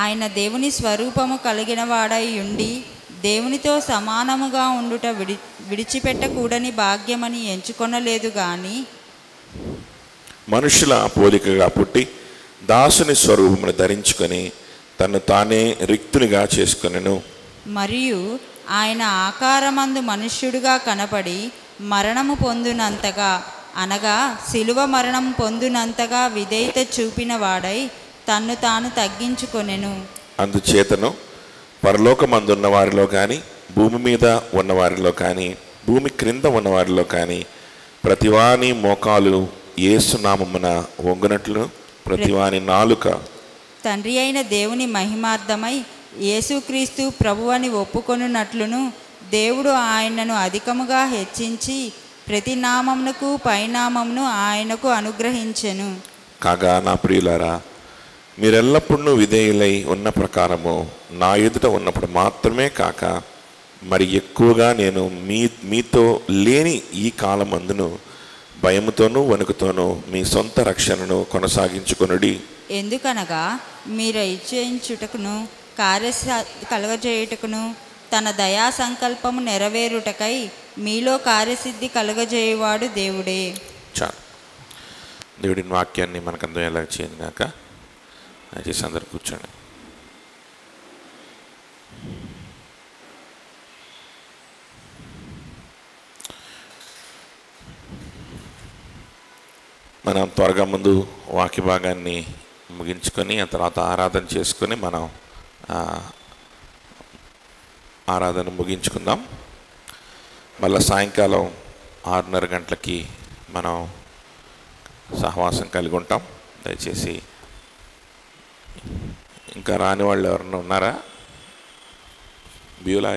ఆయన దేవుని స్వరూపము కలిగిన వాడై ఉండి దేవునితో సమానముగా ఉండుట విడిచిపెట్టకూడని భాగ్యమని ఎంచుకొనలేదు గాని మనుషుల పోలికగా పుట్టి దాసుని స్వరూపమును ధరించుకొని తను తానే రిక్తునిగా చేసుకొనెను. మరియు ఆయన ఆకారమందు మనుష్యుడుగా కనపడి మరణము పొందునంతగా అనగా శిలువ మరణం పొందునంతగా విధేయత చూపిన వాడై తన్ను తాను తగ్గించుకొనెను. అందుచేతను పరలోకమందున్న వారిలో కానీ భూమి మీద ఉన్నవారిలో కానీ భూమి క్రింద ఉన్నవారిలో కానీ ప్రతివాని మోకాలు యేసు నామమున వంగునట్లు ప్రతివాని నాలుక తండ్రి అయిన దేవుని మహిమార్థమై యేసుక్రీస్తు ప్రభువని ఒప్పుకొనున్నట్లును దేవుడు ఆయనను అధికముగా హెచ్చించి ప్రతి నామమునకు పైనామమును ఆయనకు అనుగ్రహించెను. కాగా నా ప్రియులారా, మీరెల్లప్పుడూ విధేయులై ఉన్న ప్రకారము నా ఎదుట ఉన్నప్పుడు మాత్రమే కాక మరి ఎక్కువగా నేను మీతో లేని ఈ కాలమందును భయముతోనూ వణుకుతోనూ మీ సొంత రక్షణను కొనసాగించుకొనుడి. ఎందుకనగా మీరు ఇచ్చేయించుటకును కలుగజేయుటకును తన దయా సంకల్పము నెరవేరుటకై మీలో కార్యసిద్ధి కలుగజేయువాడు దేవుడే. చాలు. దేవుడిని వాక్యాన్ని మనకందరం ఎలా చేయండి కాక దయచేసి అందరు కూర్చోండి. మనం త్వరగా ముందు వాక్య భాగాన్ని ముగించుకొని ఆ తర్వాత ఆరాధన చేసుకొని మనం ఆరాధన ముగించుకుందాం. మళ్ళీ సాయంకాలం 6:30 గంటలకి మనం సహవాసం కలిగి ఉంటాం. దయచేసి ఇంకా రాని వాళ్ళు ఎవరన్నా ఉన్నారా? బ్యూలా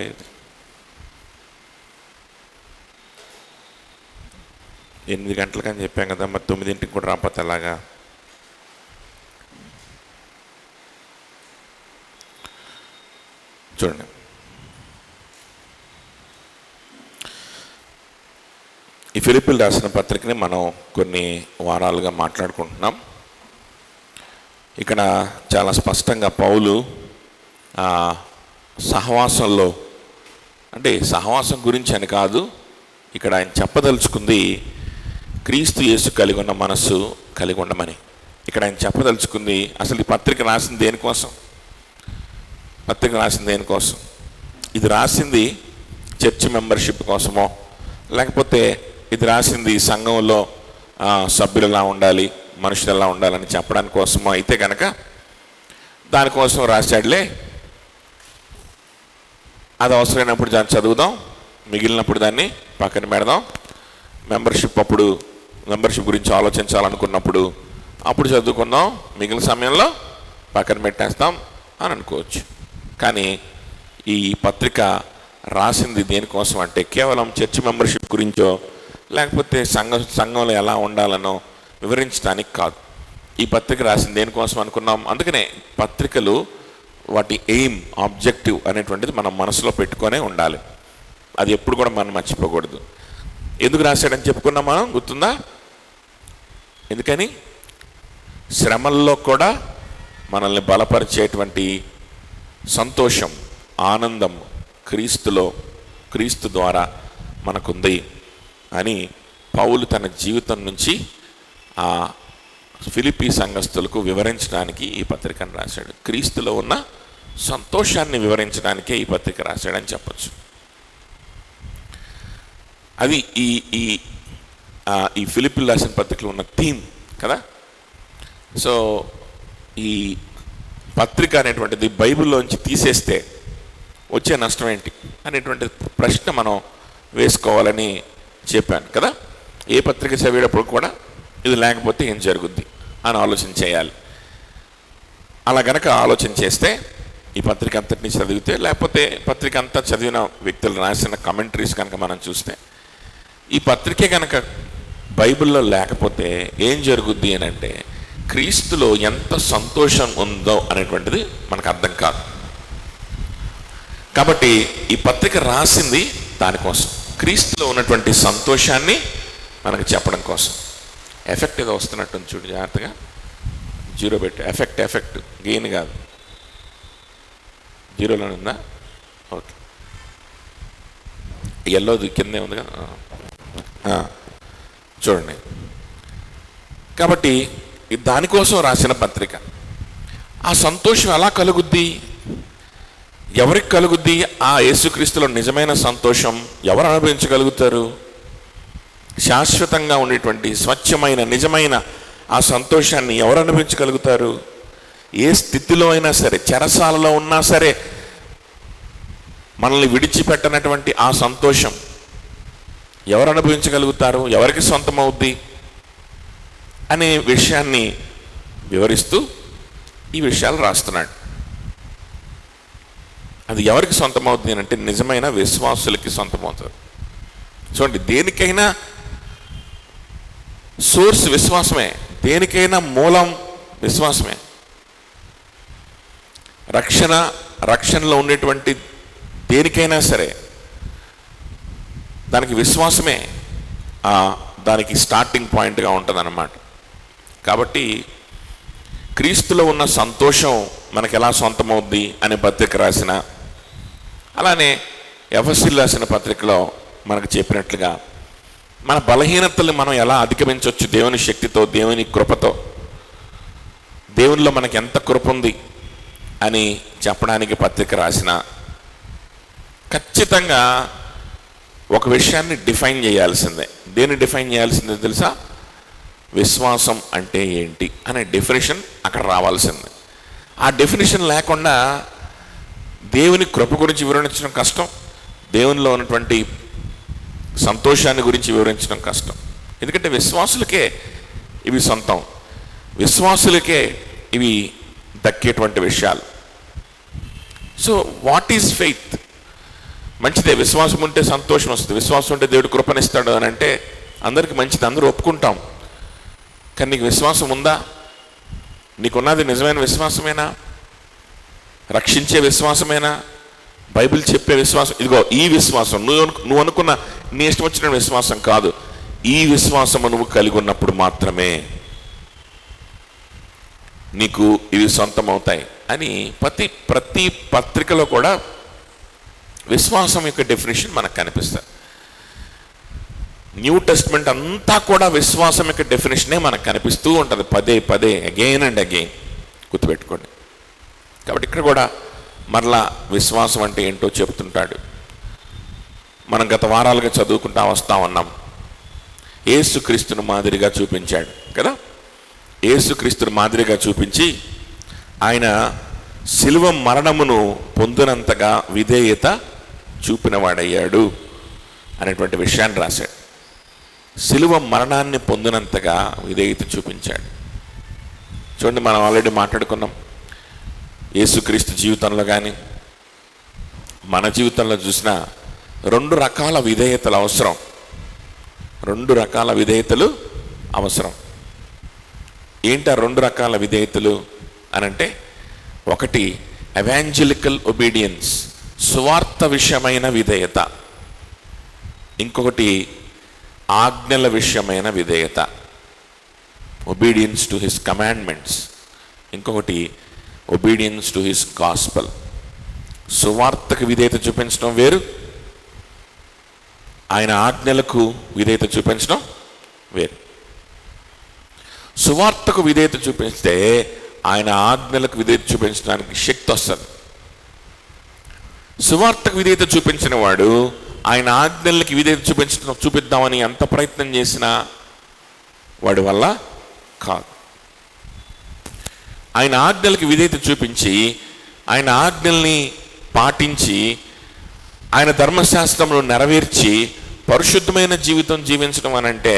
8 గంటలకని చెప్పాం కదా, మరి 9ంటికి కూడా రాకపోతే అలాగా? చూడండి, ఈ ఫిలిప్పీలు రాసిన పత్రికని మనం కొన్ని వారాలుగా మాట్లాడుకుంటున్నాం. ఇక్కడ చాలా స్పష్టంగా పౌలు సహవాసంలో, అంటే సహవాసం గురించి అని కాదు, ఇక్కడ ఆయన చెప్పదలుచుకుంది క్రీస్తు యేసు కలిగి ఉన్న మనస్సు కలిగి ఉండమని. ఇక్కడ ఆయన చెప్పదలుచుకుంది అసలు ఈ పత్రిక రాసింది దేనికోసం? పత్రిక రాసింది దేనికోసం? ఇది రాసింది చర్చ్ మెంబర్షిప్ కోసమో, లేకపోతే ఇది రాసింది సంఘంలో సభ్యులు ఎలా ఉండాలి, మనుషులు ఎలా ఉండాలని చెప్పడానికి కోసమో అయితే కనుక దానికోసం రాశాడులే, అది అవసరమైనప్పుడు దాన్ని చదువుదాం, మిగిలినప్పుడు దాన్ని పక్కన పెడదాం, మెంబర్షిప్ గురించి ఆలోచించాలనుకున్నప్పుడు అప్పుడు చదువుకుందాం, మిగిలిన సమయంలో పక్కన పెట్టేస్తాం అని అనుకోవచ్చు. కానీ ఈ పత్రిక రాసింది దేనికోసం అంటే కేవలం చర్చ్ మెంబర్షిప్ గురించో లేకపోతే సంఘంలో ఎలా ఉండాలనో వివరించడానికి కాదు. ఈ పత్రిక రాసింది దేనికోసం అనుకున్నాం. అందుకనే పత్రికలు వాటి ఎయిమ్, ఆబ్జెక్టివ్ అనేటువంటిది మనం మనసులో పెట్టుకొనే ఉండాలి. అది ఎప్పుడు కూడా మనం మర్చిపోకూడదు. ఎందుకు రాశాడని చెప్పుకున్నాం మనం, గుర్తుందా? ఎందుకని? శ్రమల్లో కూడా మనల్ని బలపరిచేటువంటి సంతోషం, ఆనందం క్రీస్తు ద్వారా మనకుంది అని పౌలు తన జీవితం నుంచి ఆ ఫిలిప్పీ సంఘస్థులకు వివరించడానికి ఈ పత్రికను రాశాడు. క్రీస్తులో ఉన్న సంతోషాన్ని వివరించడానికే ఈ పత్రిక రాశాడని చెప్పచ్చు. అది ఈ ఫిలిప్పీ రాసిన పత్రికలో ఉన్న థీమ్ కదా. సో ఈ పత్రిక అనేటువంటిది బైబిల్లోంచి తీసేస్తే వచ్చే నష్టం ఏంటి అనేటువంటి ప్రశ్న మనం వేసుకోవాలని చెప్పాను కదా. ఏ పత్రిక చదివేటప్పుడు కూడా ఇది లేకపోతే ఏం జరుగుద్ది అని ఆలోచన చేయాలి. అలా గనక ఆలోచన చేస్తే ఈ పత్రిక అంతటినీ చదివితే, లేకపోతే పత్రిక అంతా చదివిన వ్యక్తులు రాసిన కమెంటరీస్ కనుక మనం చూస్తే, ఈ పత్రికే కనుక బైబిల్లో లేకపోతే ఏం జరుగుద్ది అని అంటే క్రీస్తులో ఎంత సంతోషం ఉందో అనేటువంటిది మనకు అర్థం కాదు. కాబట్టి ఈ పత్రిక రాసింది దానికోసం, క్రీస్తులో ఉన్నటువంటి సంతోషాన్ని మనకు చెప్పడం కోసం. ఎఫెక్ట్ ఏదో వస్తున్నట్టుంది చూడు, జాగ్రత్తగా జీరో పెట్టు. ఎఫెక్ట్ గెయిన్ కాదు. జీరోలోనే ఉందా? ఓకే, ఎల్లోది కిందే ఉంది కదా. చూడండి, కాబట్టి దానికోసం రాసిన పత్రిక. ఆ సంతోషం ఎలా కలుగుద్ది, ఎవరికి కలుగుద్ది? ఆ యేసుక్రీస్తులో నిజమైన సంతోషం ఎవరు అనుభవించగలుగుతారు? శాశ్వతంగా ఉండేటువంటి స్వచ్ఛమైన నిజమైన ఆ సంతోషాన్ని ఎవరు అనుభవించగలుగుతారు? ఏ స్థితిలో అయినా సరే, చెరసాలలో ఉన్నా సరే, మనల్ని విడిచిపెట్టనటువంటి ఆ సంతోషం ఎవరు అనుభవించగలుగుతారు? ఎవరికి సొంతమవుద్ది అనే విషయాన్ని వివరిస్తూ ఈ విషయాలు రాస్తున్నాడు. అది ఎవరికి సొంతమవుతుంది అంటే నిజమైన విశ్వాసులకి సొంతమవుతుంది. చూడండి, దేనికైనా సోర్స్ విశ్వాసమే, దేనికైనా మూలం విశ్వాసమే. రక్షణలో ఉండేటువంటి దేనికైనా సరే దానికి విశ్వాసమే దానికి స్టార్టింగ్ పాయింట్గా ఉంటుంది అన్నమాట. కాబట్టి క్రీస్తులో ఉన్న సంతోషం మనకు ఎలా సొంతమవుద్ది అనే పత్రిక రాసిన, అలానే ఎఫెసీయులకు రాసిన పత్రికలో మనకు చెప్పినట్లుగా మన బలహీనతల్ని మనం ఎలా అధిగమించవచ్చు దేవుని శక్తితో, దేవుని కృపతో, దేవునిలో మనకి ఎంత కృప ఉంది అని చెప్పడానికి పత్రిక రాసిన, ఖచ్చితంగా ఒక విషయాన్ని డిఫైన్ చేయాల్సిందే. దేన్ని డిఫైన్ చేయాల్సిందే తెలుసా? విశ్వాసం అంటే ఏంటి అనే డెఫినేషన్ అక్కడ రావాల్సిందే. ఆ డెఫినేషన్ లేకుండా దేవుని కృప గురించి వివరించడం కష్టం, దేవునిలో ఉన్నటువంటి సంతోషాన్ని గురించి వివరించడం కష్టం. ఎందుకంటే విశ్వాసులకే ఇవి సొంతం, విశ్వాసులకే ఇవి దక్కేటువంటి విషయాలు. So what is faith? మంచిదే, విశ్వాసం ఉంటే సంతోషం వస్తుంది, విశ్వాసం ఉంటే దేవుడు కృపనిస్తాడు అని అంటే అందరికీ మంచిది, అందరూ ఒప్పుకుంటాం. కానీ నీకు విశ్వాసం ఉందా? నీకున్నది నిజమైన విశ్వాసమేనా? రక్షించే విశ్వాసమేనా? బైబిల్ చెప్పే విశ్వాసం? ఇదిగో ఈ విశ్వాసం, నువ్వు అనుకున్న నీ ఇష్టం వచ్చిన విశ్వాసం కాదు, ఈ విశ్వాసము నువ్వు కలిగి ఉన్నప్పుడు మాత్రమే నీకు ఇవి సొంతం అవుతాయి అని ప్రతి పత్రికలో కూడా విశ్వాసం యొక్క డెఫినేషన్ మనకు కనిపిస్తుంది. న్యూ టెస్ట్మెంట్ అంతా కూడా విశ్వాసం యొక్క డెఫినేషనే మనకు కనిపిస్తూ ఉంటుంది, పదే పదే, అగైన్ అండ్ అగైన్. గుర్తుపెట్టుకోండి. కాబట్టి ఇక్కడ కూడా మరలా విశ్వాసం అంటే ఏంటో చెబుతుంటాడు. మనం గత వారాలుగా చదువుకుంటా వస్తా ఉన్నాం. యేసుక్రీస్తును మాదిరిగా చూపించాడు కదా. యేసుక్రీస్తును మాదిరిగా చూపించి ఆయన శిలువ మరణమును పొందినంతగా విధేయత చూపినవాడయ్యాడు అనేటువంటి విషయాన్ని రాశాడు. శిలువ మరణాన్ని పొందినంతగా విధేయత చూపించాడు. చూడండి, మనం ఆల్రెడీ మాట్లాడుకున్నాం. యేసుక్రీస్తు జీవితంలో కానీ మన జీవితంలో చూసిన రెండు రకాల విధేయతలు అవసరం. రెండు రకాల విధేయతలు అవసరం. ఏంటి ఆ రెండు రకాల విధేయతలు అనంటే, ఒకటి ఎవాంజలికల్ ఒబీడియన్స్, సువార్త విషయమైన విధేయత. ఇంకొకటి ఆజ్ఞల విషయమైన విధేయత, ఒబీడియన్స్ టు హిస్ కమాండ్మెంట్స్. ఇంకొకటి ఒబీడియన్స్ టు హిస్ గాస్పల్. సువార్తకు విధేయత చూపించడం వేరు, ఆయన ఆజ్ఞలకు విధేయత చూపించడం వేరు. సువార్తకు విధేయత చూపిస్తే ఆయన ఆజ్ఞలకు విధేయత చూపించడానికి శక్తి వస్తుంది. సువార్తకు విధేయత చూపించిన వాడు ఆయన ఆజ్ఞలకి విధేయత చూపిద్దామని ఎంత ప్రయత్నం చేసినా వాడి వల్ల కాదు. ఆయన ఆజ్ఞలకి విధేయత చూపించి ఆయన ఆజ్ఞల్ని పాటించి ఆయన ధర్మశాస్త్రంలో నెరవేర్చి పరిశుద్ధమైన జీవితం జీవించడం అనంటే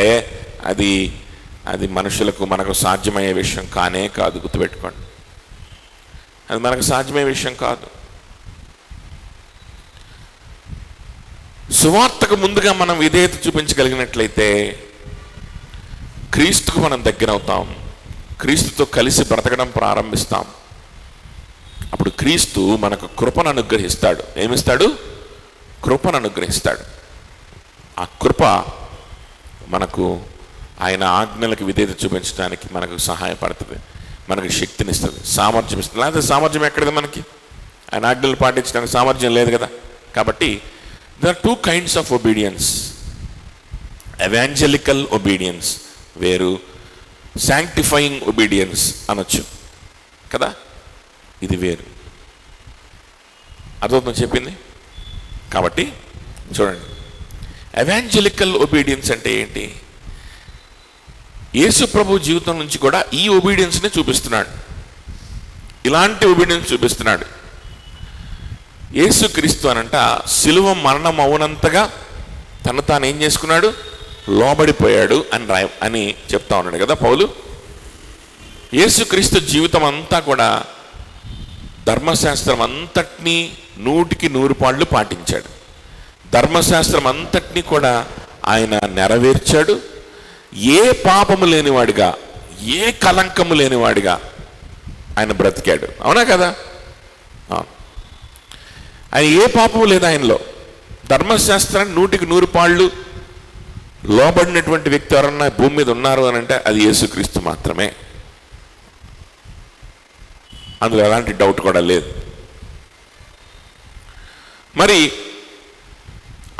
అది మనుషులకు మనకు సాధ్యమయ్యే విషయం కానే కాదు. గుర్తుపెట్టుకోండి, అది మనకు సాధ్యమయ్యే విషయం కాదు. సువార్తకు ముందుగా మనం విధేయత చూపించగలిగినట్లయితే క్రీస్తుకు మనం దగ్గర అవుతాం, క్రీస్తుతో కలిసి బ్రతకడం ప్రారంభిస్తాం. అప్పుడు క్రీస్తు మనకు కృపను అనుగ్రహిస్తాడు. ఏమిస్తాడు? కృపను అనుగ్రహిస్తాడు. ఆ కృప మనకు ఆయన ఆజ్ఞలకు విధేయత చూపించడానికి మనకు సహాయపడుతుంది, మనకు శక్తినిస్తుంది, సామర్థ్యం ఇస్తుంది. లేకపోతే సామర్థ్యం ఎక్కడిది మనకి? ఆయన ఆజ్ఞలు పాటించడానికి సామర్థ్యం లేదు కదా. కాబట్టి there are two kinds of obedience. Evangelical obedience వేరు, sanctifying obedience అనొచ్చు కదా, ఇది వేరు. అర్థమవుతుంది చెప్పింది. కాబట్టి చూడండి, ఎవాంజలికల్ ఒబీడియన్స్ అంటే ఏంటి? యేసు ప్రభు జీవితం నుంచి కూడా ఈ ఒబీడియన్స్ని చూపిస్తున్నాడు, ఇలాంటి ఒబీడియన్స్ చూపిస్తున్నాడు. యేసుక్రీస్తు అనంట సిలువ మరణం అవునంతగా తను తాను ఏం చేసుకున్నాడు? లోబడిపోయాడు అని చెప్తా ఉన్నాడు కదా పౌలు. యేసుక్రీస్తు జీవితం అంతా కూడా ధర్మశాస్త్రం అంతటినీ 100% పాటించాడు. ధర్మశాస్త్రం అంతటినీ కూడా ఆయన నెరవేర్చాడు. ఏ పాపము లేనివాడిగా, ఏ కలంకము లేనివాడిగా ఆయన బ్రతికాడు. అవునా కదా? ఆయన ఏ పాపము లేదు ఆయనలో. ధర్మశాస్త్రాన్ని 100% లోబడినటువంటి వ్యక్తి ఎవరన్నా భూమి మీద ఉన్నారు అని అంటే అది యేసుక్రీస్తు మాత్రమే. అందులో ఎలాంటి డౌట్ కూడా లేదు. మరి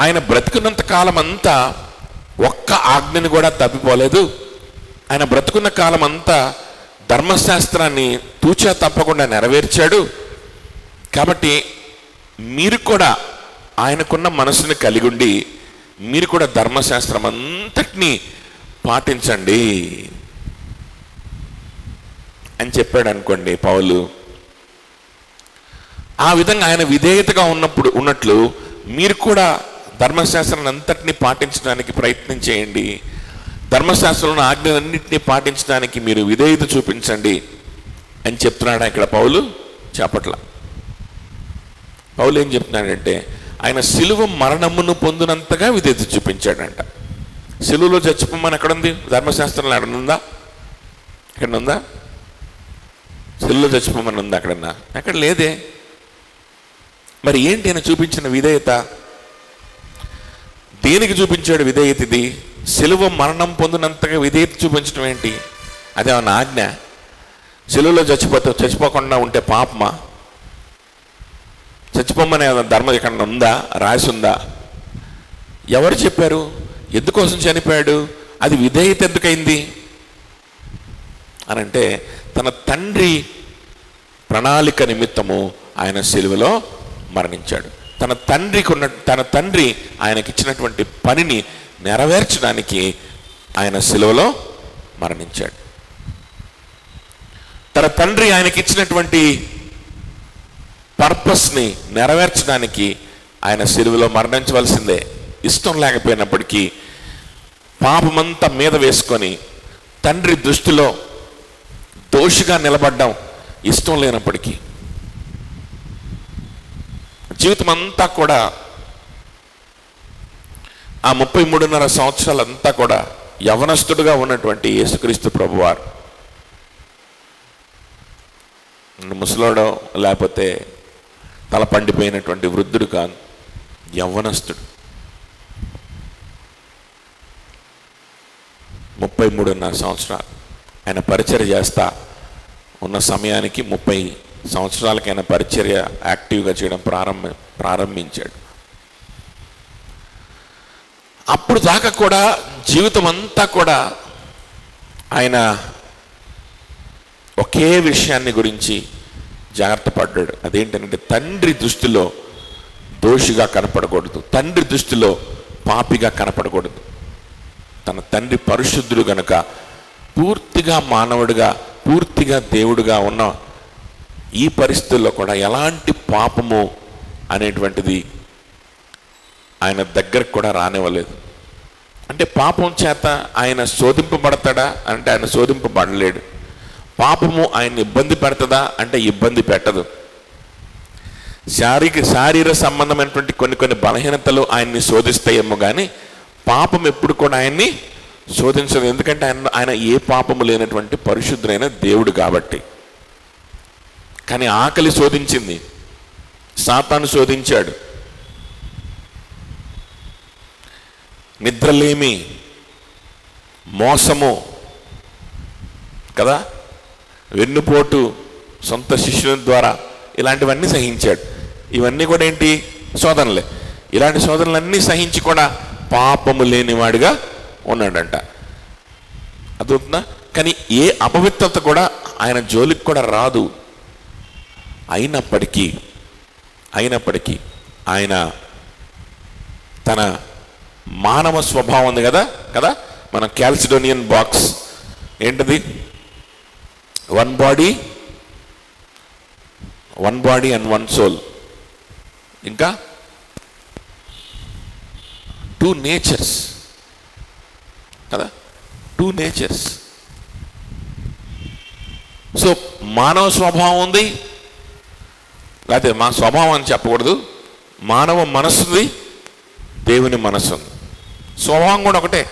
ఆయన బ్రతుకున్నంత కాలం అంతా ఒక్క ఆజ్ఞని కూడా తప్పిపోలేదు. ఆయన బ్రతుకున్న కాలం అంతా ధర్మశాస్త్రాన్ని తూచా తప్పకుండా నెరవేర్చాడు. కాబట్టి మీరు కూడా ఆయనకున్న మనసుని కలిగి ఉండి మీరు కూడా ధర్మశాస్త్రం అంతటినీ పాటించండి అని చెప్పాడు అనుకోండి పౌలు. ఆ విధంగా ఆయన విధేయతగా ఉన్నట్లు మీరు కూడా ధర్మశాస్త్రాన్ని అంతటినీ పాటించడానికి ప్రయత్నం చేయండి. ధర్మశాస్త్రంలో ఆజ్ఞలన్నింటినీ పాటించడానికి మీరు విధేయత చూపించండి అని చెప్తున్నాడు ఇక్కడ పౌలు. చెప్పట్ల పౌలు ఏం చెప్తున్నాడంటే ఆయన సిలువ మరణమును పొందినంతగా విధేయత చూపించాడంట. సిలువలో చచ్చిపోమని ఎక్కడుంది? ధర్మశాస్త్రంలో ఎక్కడుందా? ఎక్కడుందా? సిలువలో చచ్చిపోమని ఉందా అక్కడన్నా? ఎక్కడ లేదే. మరి ఏంటి ఆయన చూపించిన విధేయత? దేనికి చూపించాడు విధేయత? ఇది సిలువ మరణం పొందినంతగా విధేయత చూపించడం ఏంటి? అదేమన్నా ఆజ్ఞ? సిలువలో చచ్చిపోకుండా ఉంటే పాపమా? చచ్చిపోమనే ధర్మం ఎక్కడ ఉందా? రాసి ఉందా? ఎవరు చెప్పారు? ఎందుకోసం చనిపోయాడు? అది విధేయత ఎందుకైంది అనంటే తన తండ్రి ప్రణాళిక నిమిత్తము ఆయన సిలువలో మరణించాడు. తన తండ్రి ఆయనకిచ్చినటువంటి పనిని నెరవేర్చడానికి ఆయన సిలువలో మరణించాడు. తన తండ్రి ఆయనకిచ్చినటువంటి పర్పస్ని నెరవేర్చడానికి ఆయన సిలువలో మరణించవలసిందే. ఇష్టం లేకపోయినప్పటికీ పాపమంతా మీద వేసుకొని తండ్రి దృష్టిలో దోషిగా నిలబడ్డం ఇష్టం లేనప్పటికీ జీవితం అంతా కూడా ఆ 33.5 సంవత్సరాలంతా కూడా యవనస్తుడుగా ఉన్నటువంటి యేసుక్రీస్తు ప్రభువారు ముసలోడో లేకపోతే తల పండిపోయినటువంటి వృద్ధుడు కాదు, యవ్వనస్తుడు. 33.5 సంవత్సరాలు ఆయన పరిచర్య చేస్తా ఉన్న సమయానికి 30 సంవత్సరాలకి ఆయన పరిచర్య యాక్టివ్గా చేయడం ప్రారంభించాడు. అప్పుడు దాకా కూడా జీవితం అంతా కూడా ఆయన ఒకే విషయాన్ని గురించి జాగ్రత్త పడ్డాడు. అదేంటంటే తండ్రి దృష్టిలో దోషిగా కనపడకూడదు, తండ్రి దృష్టిలో పాపిగా కనపడకూడదు. తన తండ్రి పరిశుద్ధుడు గనుక పూర్తిగా మానవుడిగా పూర్తిగా దేవుడిగా ఉన్న ఈ పరిస్థితుల్లో కూడా ఎలాంటి పాపము అనేటువంటిది ఆయన దగ్గరకు కూడా రానివ్వలేదు. అంటే పాపం చేత ఆయన శోధింపబడతాడా అంటే ఆయన శోధింపబడలేడు. పాపము ఆయన ఇబ్బంది పెడతదా అంటే ఇబ్బంది పెట్టదు. శారీర సంబంధమైనటువంటి కొన్ని బలహీనతలు ఆయన్ని శోధిస్తాయేమో కానీ పాపం ఎప్పుడు కూడా ఆయన్ని శోధించదు. ఎందుకంటే ఆయన ఏ పాపము లేనటువంటి పరిశుద్ధుడైన దేవుడు కాబట్టి. కానీ ఆకలి శోధించింది, సాతాను శోధించాడు, నిద్రలేమి, మోసము కదా, వెన్నుపోటు, సొంత శిష్యుల ద్వారా ఇలాంటివన్నీ సహించాడు. ఇవన్నీ కూడా ఏంటి? శోధనలే. ఇలాంటి శోధనలన్నీ సహించి కూడా పాపము లేనివాడిగా ఉన్నాడంట. అదవుతుందా? కానీ ఏ అపవిత్రత కూడా ఆయన జోలికి కూడా రాదు. అయినప్పటికీ ఆయన తన మానవ స్వభావం ఉంది కదా మన క్యాల్సిడోనియన్ బాక్స్ ఏంటిది? One body and one soul. ఇంకా 2 నేచర్స్ కదా, 2 నేచర్స్. సో మానవ స్వభావం ఉంది, లేకపోతే మా స్వభావం అని చెప్పకూడదు, మానవ మనస్సుది, దేవుని మనస్సు ఉంది. స్వభావం కూడా ఒకటే,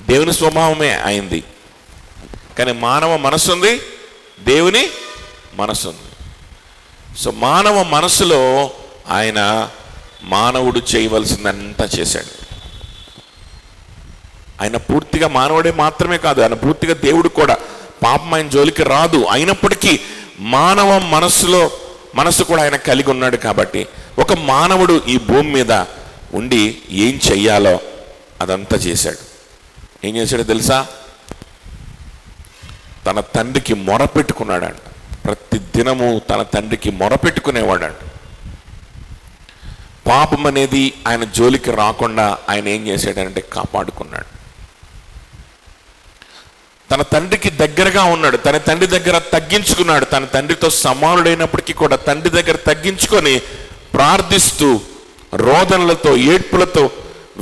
దేవుని స్వభావమే అయింది. కానీ మానవ మనస్సు ఉంది, దేవుని మనస్సు ఉంది. సో మానవ మనస్సులో ఆయన మానవుడు చేయవలసిందంతా చేశాడు. ఆయన పూర్తిగా మానవుడే మాత్రమే కాదు, ఆయన పూర్తిగా దేవుడు కూడా. పాపం ఆయన జోలికి రాదు. అయినప్పటికీ మానవ మనస్సు కూడా ఆయన కలిగి ఉన్నాడు. కాబట్టి ఒక మానవుడు ఈ భూమి మీద ఉండి ఏం చెయ్యాలో అదంతా చేశాడు. ఏం చేశాడో తెలుసా? తన తండ్రికి మొరపెట్టుకున్నాడంట. ప్రతి దినము తన తండ్రికి మొరపెట్టుకునేవాడంట. పాపం అనేది ఆయన జోలికి రాకుండా ఆయన ఏం చేశాడంటే కాపాడుకున్నాడు. తన తండ్రికి దగ్గరగా ఉన్నాడు, తన తండ్రి దగ్గర తగ్గించుకున్నాడు. తన తండ్రితో సమానుడైనప్పటికీ కూడా తండ్రి దగ్గర తగ్గించుకొని ప్రార్థిస్తూ, రోదనలతో, ఏడ్పులతో,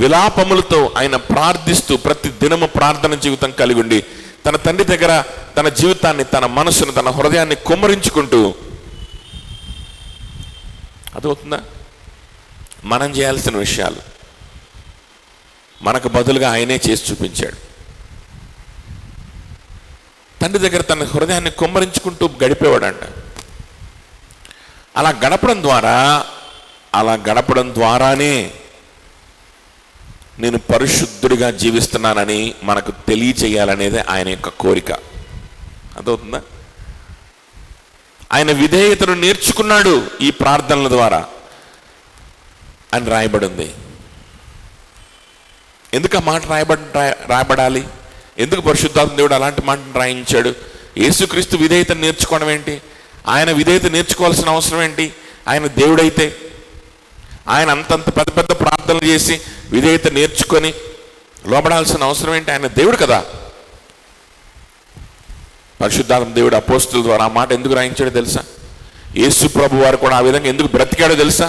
విలాపములతో ఆయన ప్రార్థిస్తూ ప్రతి దినము ప్రార్థన జీవితం కలిగి ఉండి తన తండ్రి దగ్గర తన జీవితాన్ని, తన మనసును, తన హృదయాన్ని కుమ్మరించుకుంటూ. అదవుతుందా? మనం చేయాల్సిన విషయాలు మనకు బదులుగా ఆయనే చేసి చూపించాడు. తండ్రి దగ్గర తన హృదయాన్ని కుమ్మరించుకుంటూ గడిపేవాడంట. అలా గడపడం ద్వారానే నేను పరిశుద్ధుడిగా జీవిస్తున్నానని మనకు తెలియచేయాలనేదే ఆయన యొక్క కోరిక. అదవుతుందా? ఆయన విధేయతను నేర్చుకున్నాడు ఈ ప్రార్థనల ద్వారా అని రాయబడింది. ఎందుకు ఆ మాట రాయబడాలి? ఎందుకు పరిశుద్ధాత్మ దేవుడు అలాంటి మాటను రాయించాడు? యేసుక్రీస్తు విధేయతను నేర్చుకోవడం ఏంటి? ఆయన విధేయత నేర్చుకోవాల్సిన అవసరం ఏంటి? ఆయన దేవుడైతే ఆయన అంతంత పెద్ద పెద్ద ప్రార్థనలు చేసి విధేయత నేర్చుకొని లోబడాల్సిన అవసరం ఏంటి? ఆయన దేవుడు కదా. పరిశుద్ధాత్మ దేవుడు అపోస్తుల ద్వారా ఆ మాట ఎందుకు రాయించాడో తెలుసా? యేసు ప్రభు వారు కూడా ఆ విధంగా ఎందుకు బ్రతికాడో తెలుసా?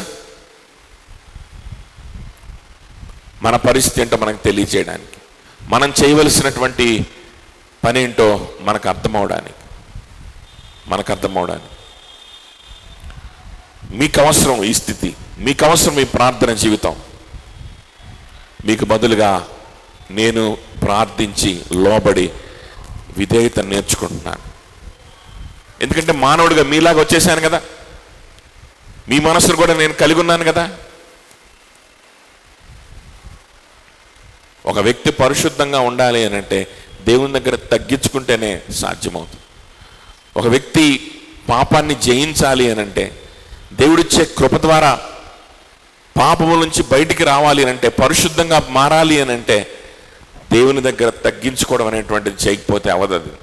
మన పరిస్థితి ఏంటో మనకు తెలియచేయడానికి, మనం చేయవలసినటువంటి పని ఏంటో మనకు అర్థమవడానికి. మీకు అవసరం ఈ స్థితి, మీకు అవసరం ఈ ప్రార్థన జీవితం. మీకు బదులుగా నేను ప్రార్థించి లోబడి విధేయత నేర్చుకుంటున్నాను. ఎందుకంటే మానవుడిగా మీలాగా వచ్చేసాను కదా, మీ మనసును కూడా నేను కలిగి ఉన్నాను కదా. ఒక వ్యక్తి పరిశుద్ధంగా ఉండాలి అని అంటే దేవుని దగ్గర తగ్గించుకుంటేనే సాధ్యమవుతుంది. ఒక వ్యక్తి పాపాన్ని జయించాలి అని అంటే, దేవుడిచ్చే కృప ద్వారా పాపముల నుంచి బయటికి రావాలి అని అంటే, పరిశుద్ధంగా మారాలి అని అంటే దేవుని దగ్గర తగ్గించుకోవడం అనేటువంటిది చేయకపోతే అవదది.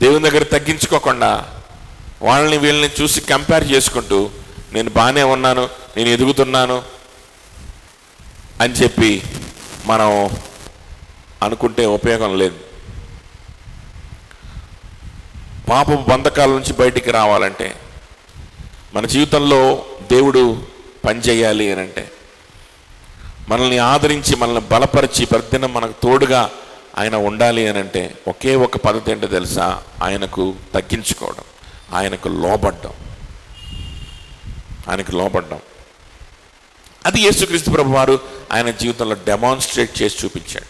దేవుని దగ్గర తగ్గించుకోకుండా వాళ్ళని వీళ్ళని చూసి కంపేర్ చేసుకుంటూ నేను బాగానే ఉన్నాను, నేను ఎదుగుతున్నాను అని చెప్పి మనం అనుకుంటే ఉపయోగం లేదు. పాపపు బంధకాల నుంచి బయటికి రావాలంటే, మన జీవితంలో దేవుడు పనిచేయాలి అని అంటే, మనల్ని ఆదరించి మనల్ని బలపరిచి ప్రతిదినం మనకు తోడుగా ఆయన ఉండాలి అని అంటే ఒకే ఒక పద్ధతి ఏంటో తెలుసా? ఆయనకు తగ్గించుకోవడం, ఆయనకు లోబడ్డం. అది యేసుక్రీస్తు ప్రభు వారు ఆయన జీవితంలో డెమాన్స్ట్రేట్ చేసి చూపించాడు.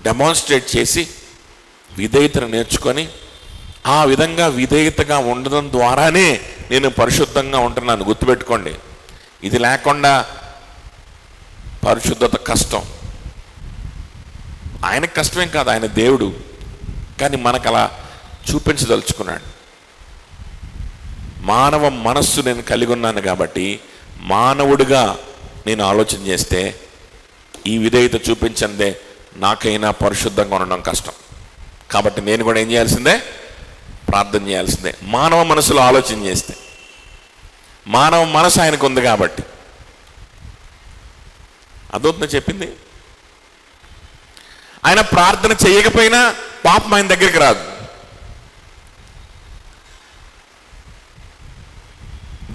డెమాన్స్ట్రేట్ చేసి విధేయతను నేర్చుకొని ఆ విధంగా విధేయతగా ఉండడం ద్వారానే నేను పరిశుద్ధంగా ఉంటున్నాను. గుర్తుపెట్టుకోండి, ఇది లేకుండా పరిశుద్ధత కష్టం. ఆయనకు కష్టమేం కాదు, ఆయన దేవుడు. కానీ మనకు అలా చూపించదలుచుకున్నాడు. మానవ మనస్సు నేను కలిగి ఉన్నాను కాబట్టి మానవుడిగా నేను ఆలోచన చేస్తే ఈ విధేయత చూపించందే నాకైనా పరిశుద్ధంగా ఉండడం కష్టం. కాబట్టి నేను కూడా ఏం చేయాల్సిందే? ప్రార్థన చేయాల్సిందే. మానవ మనసులో ఆలోచన చేస్తే, మానవ మనసు ఆయనకు ఉంది కాబట్టి. అదొద్దు చెప్పింది. ఆయన ప్రార్థన చేయకపోయినా పాపం ఆయన దగ్గరికి రాదు.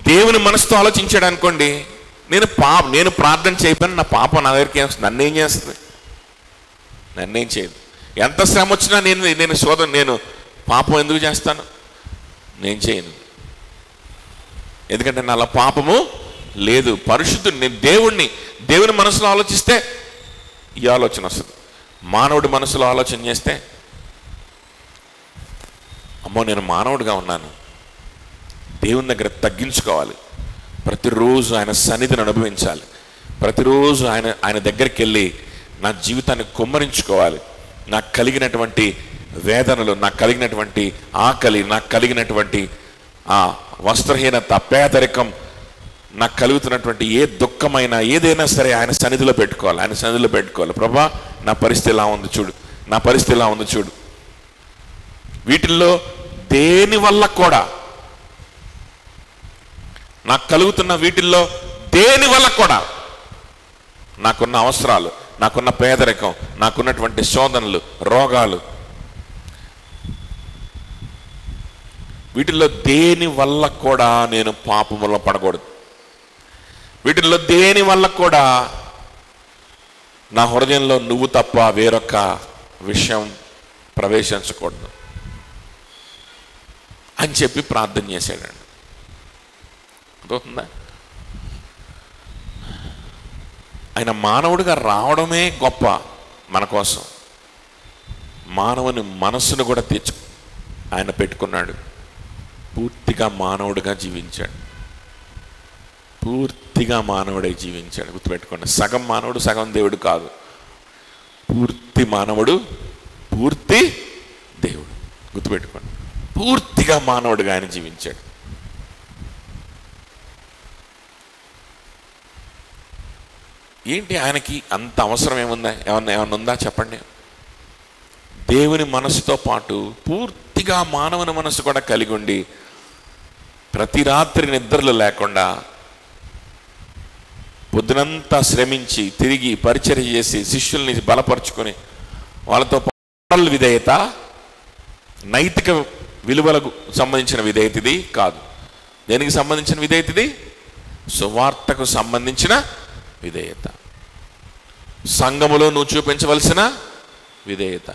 దేవుని మనసుతో ఆలోచించాడు అనుకోండి, నేను ప్రార్థన చేయకపోయినా నా పాపం నా దగ్గరికి ఏమొస్తుంది? నన్నేం చేస్తుంది? నన్నేం చేయదు. ఎంత శ్రమ వచ్చినా నేను పాపం ఎందుకు చేస్తాను? నేను చేయను. ఎందుకంటే నాలో పాపము లేదు. పరిశుద్ధుడు. నేను దేవుని మనసులో ఆలోచిస్తే ఈ ఆలోచన వస్తుంది. మానవుడి మనసులో ఆలోచన చేస్తే, అమ్మో నేను మానవుడిగా ఉన్నాను, దేవుని దగ్గర తగ్గించుకోవాలి, ప్రతిరోజు ఆయన సన్నిధిని అనుభవించాలి, ప్రతిరోజు ఆయన దగ్గరికి వెళ్ళి నా జీవితాన్ని కుమ్మరించుకోవాలి, నాకు కలిగినటువంటి వేదనలు, నాకు కలిగినటువంటి ఆకలి, నాకు కలిగినటువంటి ఆ వస్త్రహీనత, పేదరికం, నాకు కలుగుతున్నటువంటి ఏ దుఃఖమైనా ఏదైనా సరే ఆయన సన్నిధిలో పెట్టుకోవాలి. ప్రభా నా పరిస్థితి ఎలా ఉంది చూడు, నా పరిస్థితి ఎలా ఉంది చూడు. వీటిల్లో దేని వల్ల కూడా, నాకు కలుగుతున్న వీటిల్లో దేని వల్ల కూడా నాకున్న అవసరాలు, నాకున్న పేదరికం, నాకున్నటువంటి శోధనలు, రోగాలు, వీటిల్లో దేని వల్ల కూడా నేను పాపములో పడకూడదు. వీటిల్లో దేని వల్ల కూడా నా హృదయంలో నువ్వు తప్ప వేరొక విషయం ప్రవేశించకూడదు అని చెప్పి ప్రార్థన చేశాడండి. అర్థమవుతుందా? ఆయన మానవుడిగా రావడమే గొప్ప మన కోసం. మానవుని మనస్సును కూడా ఆయన పెట్టుకున్నాడు. పూర్తిగా మానవుడిగా జీవించాడు. పూర్తిగా మానవుడై జీవించాడు. గుర్తుపెట్టుకోండి, సగం మానవుడు సగం దేవుడు కాదు. పూర్తి మానవుడు, పూర్తి దేవుడు. గుర్తుపెట్టుకోండి, పూర్తిగా మానవుడిగా ఆయన జీవించాడు. ఏంటి ఆయనకి అంత అవసరం ఏముందా? ఏమన్నా ఉందా చెప్పండి? దేవుని మనసుతో పాటు పూర్తిగా మానవుని మనసు కూడా కలిగి ఉండి ప్రతి రాత్రి నిద్రలు లేకుండా పొద్దునంతా శ్రమించి తిరిగి పరిచర్య చేసి శిష్యుల్ని బలపరుచుకొని వాళ్ళతో విధేయత, నైతిక విలువలకు సంబంధించిన విధేయత ఇది కాదు. దేనికి సంబంధించిన విధేయత ఇది? సువార్తకు సంబంధించిన విధేయత. సంఘములో నువ్వు చూపించవలసిన విధేయత,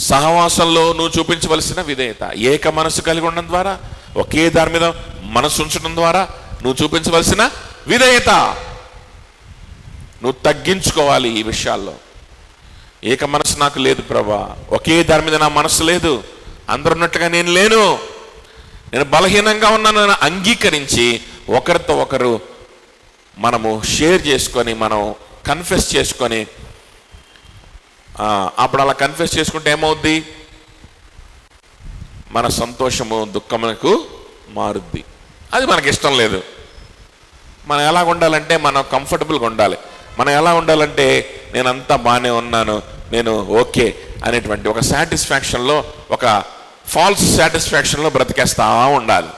సహవాసంలో నువ్వు చూపించవలసిన విధేయత, ఏక మనసు కలిగి ఉండడం ద్వారా, ఒకే దాని మీద మనసు ఉంచడం ద్వారా నువ్వు చూపించవలసిన విధేయత. నువ్వు తగ్గించుకోవాలి ఈ విషయాల్లో. ఏక మనసు నాకు లేదు ప్రభా, ఒకే దాని మీద నా మనసు లేదు, అందరు ఉన్నట్టుగా నేను లేను, నేను బలహీనంగా ఉన్నాను అంగీకరించి ఒకరితో ఒకరు మనము షేర్ చేసుకొని, మనం కన్ఫెస్ చేసుకొని, అప్పుడు అలా కన్ఫెస్ చేసుకుంటే ఏమవుద్ది? మన సంతోషము దుఃఖమునకు మారుద్ది. అది మనకి ఇష్టం లేదు. మనం ఎలా ఉండాలంటే మనం కంఫర్టబుల్గా ఉండాలి. మనం ఎలా ఉండాలంటే నేనంతా బాగానే ఉన్నాను, నేను ఓకే అనేటువంటి ఒక సాటిస్ఫాక్షన్లో, ఒక ఫాల్స్ సాటిస్ఫాక్షన్లో బ్రతికేస్తా ఉండాలి.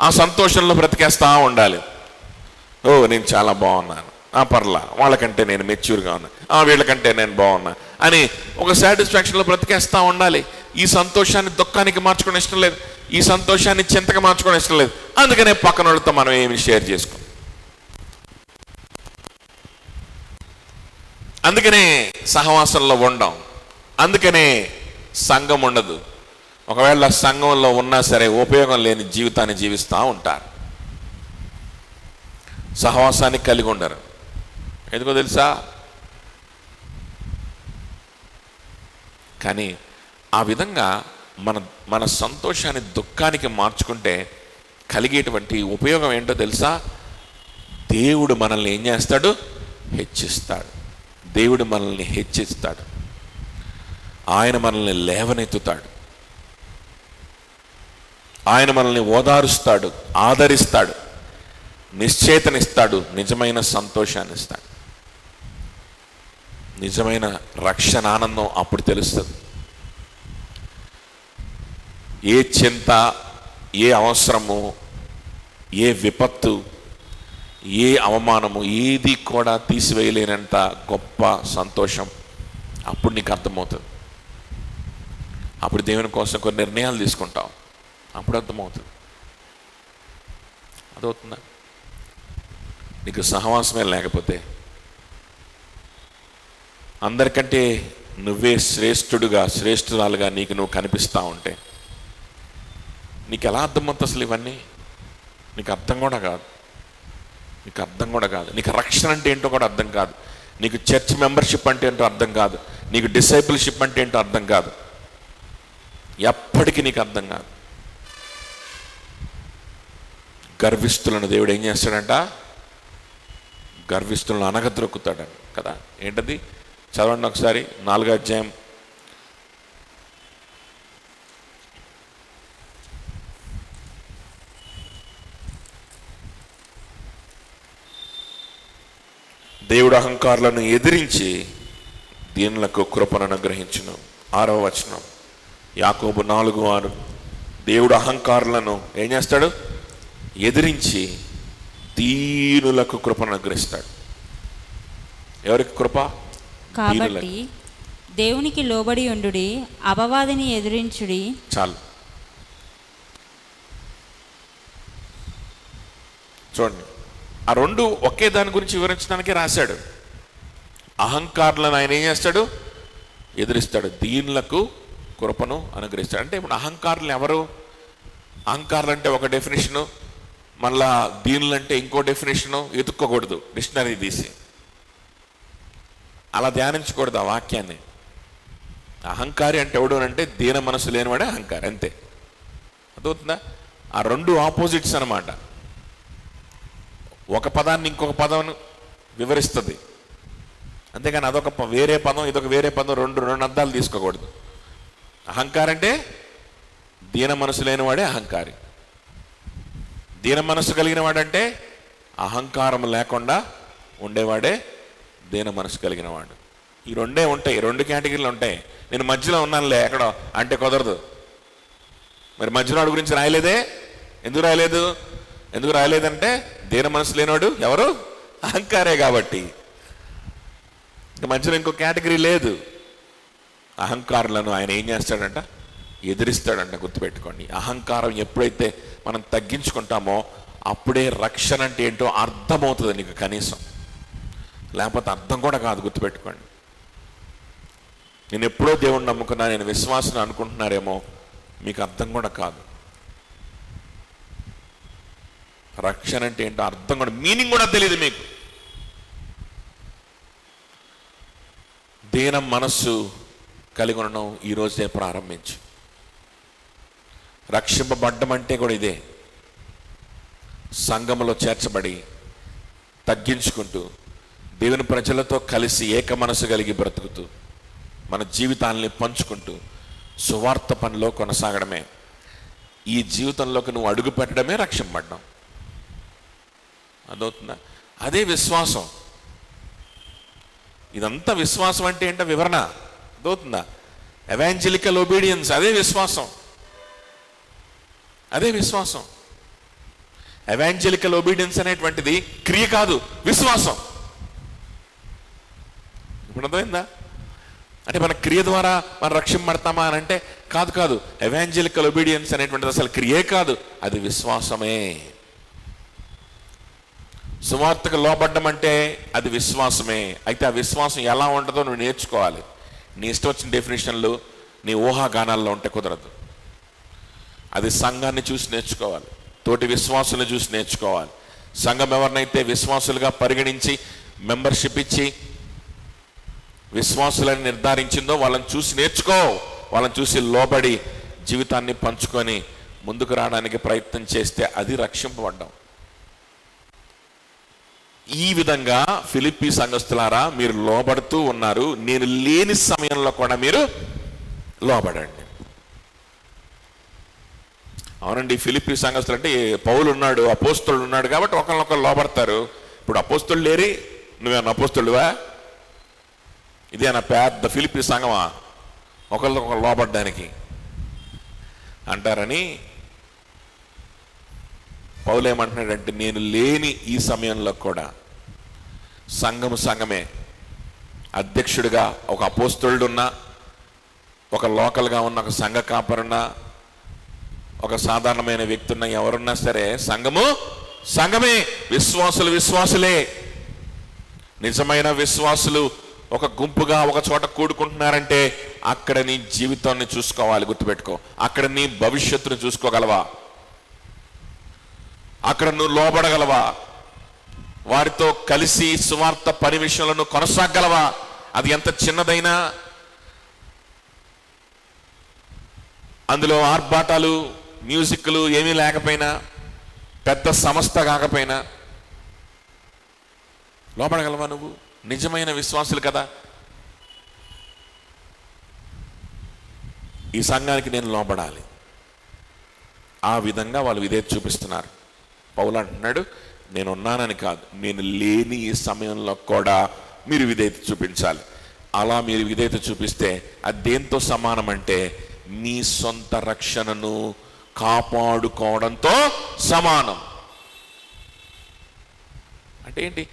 ఆ సంతోషంలో బ్రతికేస్తా ఉండాలి. ఓ నేను చాలా బాగున్నాను, పర్లా, వాళ్ళకంటే నేను మెచ్యూర్గా ఉన్నా, వీళ్ళకంటే నేను బాగున్నా అని ఒక సాటిస్ఫాక్షన్లో బ్రతికేస్తూ ఉండాలి. ఈ సంతోషాన్ని దుఃఖానికి మార్చుకోవడం ఇష్టం లేదు, ఈ సంతోషాన్ని చింతగా మార్చుకోవడం ఇష్టం లేదు. అందుకనే పక్కన వాళ్ళతో మనం ఏమి షేర్ చేసుకోం. అందుకనే సహవాసంలో ఉండం, అందుకనే సంఘం ఉండదు. ఒకవేళ సంఘంలో ఉన్నా సరే ఉపయోగం లేని జీవితాన్ని జీవిస్తూ ఉంటారు. సహవాసాన్ని కలిగి ఉండరు. ఎందుకో తెలుసా? కానీ ఆ విధంగా మన సంతోషాన్ని దుఃఖానికి మార్చుకుంటే కలిగేటువంటి ఉపయోగం ఏంటో తెలుసా? దేవుడు మనల్ని ఏం చేస్తాడు? హెచ్చిస్తాడు. దేవుడు మనల్ని హెచ్చిస్తాడు. ఆయన మనల్ని లేవనెత్తుతాడు, ఆయన మనల్ని ఓదారుస్తాడు, ఆదరిస్తాడు, నిశ్చేతనిస్తాడు, నిజమైన సంతోషాన్ని ఇస్తాడు. నిజమైన రక్షణ ఆనందం అప్పుడు తెలుస్తుంది. ఏ చింత, ఏ అవసరము, ఏ విపత్తు, ఏ అవమానము ఏది కూడా తీసివేయలేనంత గొప్ప సంతోషం అప్పుడు నీకు అర్థమవుతుంది. అప్పుడు దేవుని కోసం కొన్ని నిర్ణయాలు తీసుకుంటావు, అప్పుడు అర్థమవుతుంది. అదవుతుందా? నీకు సహవాసమే లేకపోతే, అందరికంటే నువ్వే శ్రేష్ఠుడుగా, శ్రేష్ఠురాలుగా నీకు నువ్వు కనిపిస్తూ ఉంటే నీకు ఎలా అర్థమవుతుంది అసలు ఇవన్నీ? నీకు అర్థం కూడా కాదు, నీకు అర్థం కూడా కాదు. నీకు రక్షణ అంటే ఏంటో కూడా అర్థం కాదు, నీకు చర్చ్ మెంబర్షిప్ అంటే ఏంటో అర్థం కాదు, నీకు డిసైపుల్షిప్ అంటే ఏంటో అర్థం కాదు, ఎప్పటికీ నీకు అర్థం కాదు. గర్విస్తులను దేవుడు ఏం చేస్తాడంట? గర్విస్తులను అనగద్రొక్కుతాడని కదా. ఏంటది? చదవండి ఒకసారి 4వ అధ్యాయం 'దేవుడు అహంకారులను ఎదిరించి దీనులకు కృపను అనుగ్రహించును. 6వ వచనం యాకోబు 4:6. దేవుడు అహంకారులను ఏం చేస్తాడు? ఎదిరించి దీనులకు కృపను అనుగ్రహిస్తాడు. ఎవరికి కృప? కాబట్టి దేవునికి లోబడి ఉండుడి, అపవాదిని ఎదిరించుడి. చాలు, చూడండి, ఆ రెండు ఒకే దాని గురించి వివరించడానికి రాశాడు. అహంకారులను ఆయన ఏం చేస్తాడు? ఎదిరిస్తాడు, దీనులకు కృపను అనుగ్రహిస్తాడు. అంటే ఇప్పుడు అహంకారులు ఎవరు? అహంకారులు అంటే ఒక డెఫినేషను, మళ్ళా దీనులంటే ఇంకో డెఫినేషను. ఎత్తుక్కోకూడదు డిక్షనరీ తీసి, అలా ధ్యానించకూడదు ఆ వాక్యాన్ని. అహంకారి అంటే ఎవడు అంటే దీన మనసు లేనివాడే అహంకారి, అంతే. అదవుతుందా? ఆ రెండు ఆపోజిట్స్ అన్నమాట. ఒక పదాన్ని ఇంకొక పదం వివరిస్తుంది, అంతేగాని అదొక వేరే పదం ఇదొక వేరే పదం, రెండు అర్థాలు తీసుకోకూడదు. అహంకారం అంటే దీన మనసు లేనివాడే అహంకారి. దీన మనసు కలిగిన వాడంటే అహంకారం లేకుండా ఉండేవాడే దీన మనసు కలిగిన వాడు. ఈ రెండే ఉంటాయి, రెండు కేటగిరీలు ఉంటాయి. నేను మధ్యలో ఉన్నానులే ఎక్కడో అంటే కుదరదు. మరి మధ్యలో వాడి గురించి రాయలేదే? ఎందుకు రాయలేదు? ఎందుకు రాయలేదంటే దీన మనసు లేనివాడు ఎవరు? అహంకారే కాబట్టి. ఇంకా మధ్యలో ఇంకో కేటగిరీ లేదు. అహంకారులను ఆయన ఏం చేస్తాడంట? ఎదిరిస్తాడంట. గుర్తుపెట్టుకోండి, అహంకారం ఎప్పుడైతే మనం తగ్గించుకుంటామో అప్పుడే రక్షణ అంటే ఏంటో అర్థమవుతుంది నీకు కనీసం, లేకపోతే అర్థం కూడా కాదు. గుర్తుపెట్టుకోండి, నేను ఎప్పుడో దేవుణ్ణి నమ్ముకున్నా, నేను విశ్వాసం అనుకుంటున్నారేమో, మీకు అర్థం కూడా కాదు. రక్షణ అంటే ఏంటో అర్థం కూడా, మీనింగ్ కూడా తెలియదు మీకు. దీన మనస్సు కలిగి ఉండడం ఈరోజే ప్రారంభించు. రక్షింపబడ్డం అంటే కూడా ఇదే. సంఘములో చేర్చబడి తగ్గించుకుంటూ దేవుని ప్రజలతో కలిసి ఏక మనసు కలిగి బ్రతుకుతూ మన జీవితాలని పంచుకుంటూ సువార్త పనిలో కొనసాగడమే. ఈ జీవితంలోకి నువ్వు అడుగు పెట్టడమే రక్షింపబడ్డం. అదవుతుందా? అదే విశ్వాసం. ఇదంతా విశ్వాసం అంటే ఏంటో వివరణ. అదవుతుందా? ఎవాంజలికల్ ఒబీడియన్స్, అదే విశ్వాసం. అదే విశ్వాసం. ఎవాంజలికల్ ఒబీడియన్స్ అనేటువంటిది క్రియ కాదు, విశ్వాసం. ఇప్పుడు అర్థమైందా? అంటే మన క్రియ ద్వారా మనం రక్షింపబడతామా అని అంటే కాదు కాదు. ఎవాంజలికల్ ఒబీడియన్స్ అనేటువంటిది అసలు క్రియే కాదు, అది విశ్వాసమే. సువార్తకు లోబడ్డం అంటే అది విశ్వాసమే. అయితే ఆ విశ్వాసం ఎలా ఉంటుందో నువ్వు నేర్చుకోవాలి. నీ ఇష్టం వచ్చిన డెఫినేషన్లు నీ ఊహాగానాల్లో ఉంటే కుదరదు. అది సంఘాన్ని చూసి నేర్చుకోవాలి, తోటి విశ్వాసులను చూసి నేర్చుకోవాలి. సంఘం ఎవరినైతే విశ్వాసులుగా పరిగణించి మెంబర్షిప్ ఇచ్చి విశ్వాసులని నిర్ధారించిందో వాళ్ళని చూసి నేర్చుకో. వాళ్ళని చూసి లోబడి జీవితాన్ని పంచుకొని ముందుకు రావడానికి ప్రయత్నం చేస్తే అది రక్షింపబడ్డం. ఈ విధంగా ఫిలిప్పీ సంఘస్థులారా, మీరు లోబడుతూ ఉన్నారు. నేను లేని సమయంలో కూడా మీరు లోబడండి. అవునండి, ఫిలిప్పీ సంఘస్థులు అంటే పౌలు ఉన్నాడు, అపోస్తలుడు ఉన్నాడు కాబట్టి ఒకరినొకరు లోబడతారు. ఇప్పుడు అపోస్తలుడు లేరి, నువ్వేమన్నా అపోస్తలుడువా? ఇదేనా పెద్ద ఫిలిప్పీ సంఘమా ఒకరికొకరు లోబడ్డానికి అంటారని పౌలు ఏమంటున్నాడంటే, నేను లేని ఈ సమయంలో కూడా సంఘమే, అధ్యక్షుడిగా ఒక అపోస్తలుడున్నా, ఒక లోకల్గా ఉన్న ఒక సంఘ కాపరున్నా, ఒక సాధారణమైన వ్యక్తి ఉన్న ఎవరున్నా సరే సంఘమే. విశ్వాసులే. నిజమైన విశ్వాసులు ఒక గుంపుగా ఒక చోట కూడుకుంటున్నారంటే అక్కడ నీ జీవితాన్ని చూసుకోవాలి. గుర్తుపెట్టుకో, అక్కడ నీ భవిష్యత్తును చూసుకోగలవా? అక్కడ నువ్వు లోబడగలవా? వారితో కలిసి సువార్త పని విషయంలో నువ్వు కొనసాగలవా? అది ఎంత చిన్నదైనా, అందులో ఆర్భాటాలు మ్యూజిక్లు ఏమీ లేకపోయినా, పెద్ద సంస్థ కాకపోయినా లోబడగలవా నువ్వు? నిజమైన విశ్వాసులు కదా. ఈ సంఘానికి నేను లోబడాలి. ఆ విధంగా వాళ్ళు విధేయత చూపిస్తున్నారు. పౌలు అంటున్నాడు, నేను ఉన్నానని కాదు, నేను లేని ఈ సమయంలో కూడా మీరు విధేయత చూపించాలి. అలా మీరు విధేయత చూపిస్తే అది దేంతో సమానం అంటే మీ సొంత రక్షణను కాపాడుకోవడంతో సమానం. అంటే ఏంటి?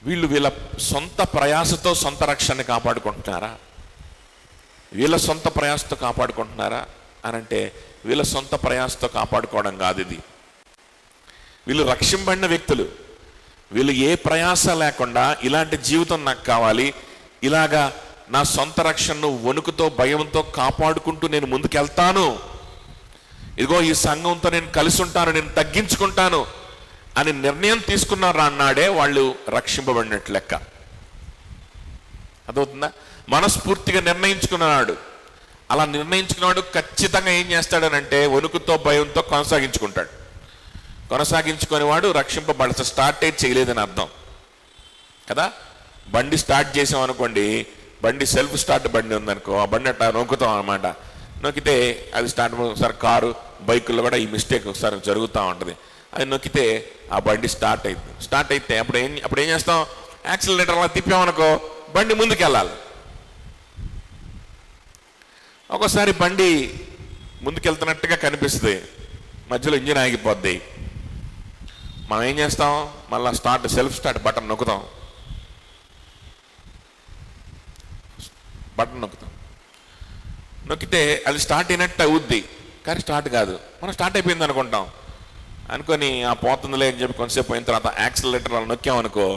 వీళ్ళ సొంత ప్రయాసతో సొంత రక్షణని కాపాడుకుంటున్నారా? వీళ్ళ సొంత ప్రయాసతో కాపాడుకుంటున్నారా అని అంటే వీళ్ళ సొంత ప్రయాసతో కాపాడుకోవడం కాదు ఇది. వీళ్ళు రక్షింపబడిన వ్యక్తులు. వీళ్ళు ఏ ప్రయాస లేకుండా ఇలాంటి జీవితం నాకు కావాలి, ఇలాగా నా సొంత రక్షణను వణుకుతో భయంతో కాపాడుకుంటూ నేను ముందుకెళ్తాను, ఇదిగో ఈ సంఘంతో నేను కలిసి ఉంటాను, నేను తగ్గించుకుంటాను అని నిర్ణయం తీసుకున్నారు అన్నాడే వాళ్ళు రక్షింపబడినట్టు లెక్క. అదవుతుందా? మనస్ఫూర్తిగా నిర్ణయించుకున్నాడు. అలా నిర్ణయించుకున్నాడు ఖచ్చితంగా ఏం చేస్తాడనంటే వణుకుతో భయంతో కొనసాగించుకుంటాడు. కొనసాగించుకునేవాడు రక్షింపబడత స్టార్ట్ చేయలేదని అర్థం కదా. బండి స్టార్ట్ చేసాం అనుకోండి, బండి సెల్ఫ్ స్టార్ట్ బండి ఉందనుకో, ఆ బండి అట్లా నొక్కుతాం అనమాట. నొక్కితే అది స్టార్ట్. ఒకసారి కారు బైకుల్లో కూడా ఈ మిస్టేక్ ఒకసారి జరుగుతూ ఉంటుంది. అది నొక్కితే ఆ బండి స్టార్ట్ అవుతుంది. స్టార్ట్ అయితే అప్పుడు ఏం చేస్తాం? యాక్సిలరేటర్ అలా తిప్పామనుకో బండి ముందుకు వెళ్ళాలి. ఒక్కోసారి బండి ముందుకెళ్తున్నట్టుగా కనిపిస్తుంది, మధ్యలో ఇంజిన్ ఆగిపోద్ది. మనం ఏం చేస్తాం? మళ్ళీ సెల్ఫ్ స్టార్ట్ బటన్ నొక్కుతాం. నొక్కితే అది స్టార్ట్ అయినట్టు అవుద్ది, కానీ స్టార్ట్ కాదు. మనం స్టార్ట్ అయిపోయింది అనుకుంటాం. అనుకొని ఆ పోతుందిలే అని చెప్పి కొంతసేపు పోయిన తర్వాత యాక్సిలరేటర్ అలా నొక్కామనుకో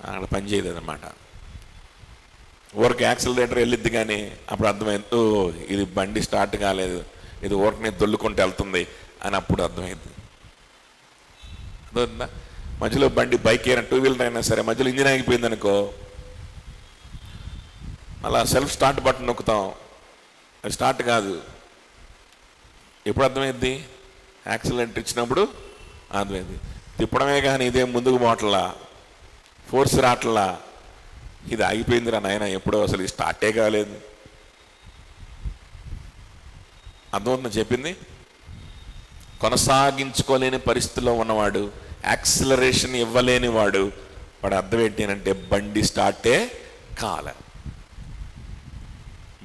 అక్కడ పనిచేయదు అనమాట. ఊరికి యాక్సిలరేటర్ వెళ్ళిద్ది కానీ అప్పుడు అర్థమైంది, ఓ ఇది బండి స్టార్ట్ కాలేదు, ఇది ఊరికనే దొల్లుకుంటూ వెళ్తుంది అని అప్పుడు అర్థమైంది. అర్థమవుతుందా? మధ్యలో బండి బైక్ అయినా టూ వీలర్ అయినా సరే మధ్యలో ఇంజిన్ ఆగిపోయింది అనుకో, అలా సెల్ఫ్ స్టార్ట్ బటన్ నొక్కుతాం, అది స్టార్ట్ కాదు. ఎప్పుడు అర్థమైంది? యాక్సిలెంట్ ఇచ్చినప్పుడు అర్థమైంది. తిప్పడమే కానీ ఇదేం ముందుకు పోవట్లా, ఫోర్స్ రావట్లా, ఇది ఆగిపోయిందిరా నాయన, ఎప్పుడో అసలు స్టార్టే కాలేదు. అర్థమవుతుందని చెప్పింది. కొనసాగించుకోలేని పరిస్థితిలో ఉన్నవాడు, యాక్సిలరేషన్ ఇవ్వలేని వాడు అర్థం ఏంటి అంటే బండి స్టార్టే కాల.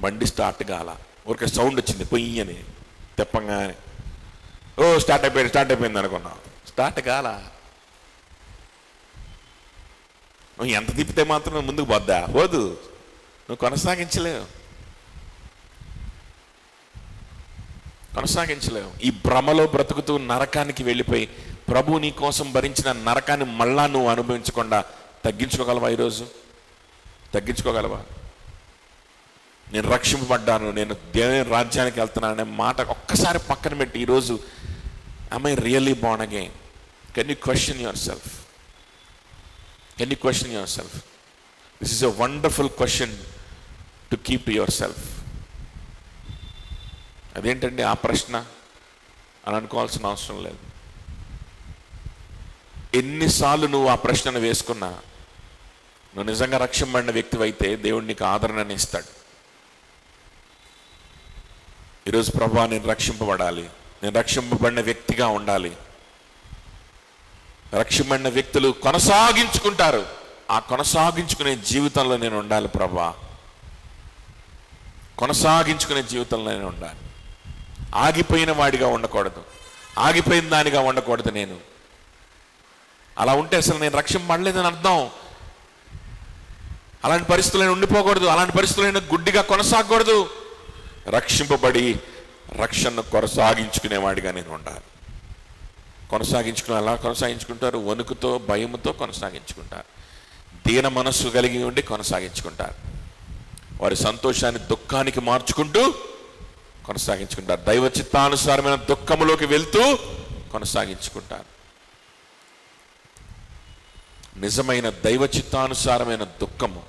బండి స్టార్ట్ కాల, ఊరికే సౌండ్ వచ్చింది పొయ్యి అని తెప్పంగానే, ఓ స్టార్ట్ అయిపోయింది అనుకున్నావు. స్టార్ట్ కాల. నువ్వు ఎంత తిప్పితే మాత్రం నువ్వు ముందుకు పోద్దా? పోదు. నువ్వు కొనసాగించలేవు. ఈ భ్రమలో బ్రతుకుతూ నరకానికి వెళ్ళిపోయి ప్రభు నీ కోసం భరించిన నరకాన్ని మళ్ళా నువ్వు అనుభవించకుండా తగ్గించుకోగలవా? ఈరోజు తగ్గించుకోగలవా? నేను రక్షింపబడ్డాను, నేను దేవుని రాజ్యానికి వెళ్తున్నాను అనే మాట ఒక్కసారి పక్కన పెట్టి ఈరోజు am I really born again? Can you question yourself? This is a wonderful question to keep to yourself. అదేంటండి ఆ ప్రశ్న అని అనుకోవాల్సిన అవసరం లేదు. ఎన్నిసార్లు నువ్వు ఆ ప్రశ్నను వేసుకున్నా నువ్వు నిజంగా రక్షింపబడిన వ్యక్తివైతే దేవుడు నీకు ఆదరణని ఇస్తాడు. ఈరోజు ప్రభువా నేను రక్షింపబడాలి, నేను రక్షింపబడిన వ్యక్తిగా ఉండాలి. రక్షింపబడిన వ్యక్తులు కొనసాగించుకుంటారు. ఆ కొనసాగించుకునే జీవితంలో నేను ఉండాలి ప్రభువా, కొనసాగించుకునే జీవితంలో నేను ఉండాలి. ఆగిపోయిన వాడిగా ఉండకూడదు, ఆగిపోయిన దానిగా ఉండకూడదు. నేను అలా ఉంటే అసలు నేను రక్షింపబడలేదని అర్థం. అలాంటి పరిస్థితులను ఉండిపోకూడదు, అలాంటి పరిస్థితులను గుడ్డిగా కొనసాగకూడదు. రక్షింపబడి రక్షణను కొనసాగించుకునేవాడిగా నేను ఉండాలి. అలా కొనసాగించుకుంటారు, వణుకుతో భయముతో కొనసాగించుకుంటారు, దీన మనస్సు కలిగి ఉండి కొనసాగించుకుంటారు. వారి సంతోషాన్ని దుఃఖానికి మార్చుకుంటూ కొనసాగించుకుంటారు. దైవ చిత్తానుసారమైన దుఃఖములోకి వెళ్తూ కొనసాగించుకుంటారు. నిజమైన దైవ చిత్తానుసారమైన దుఃఖము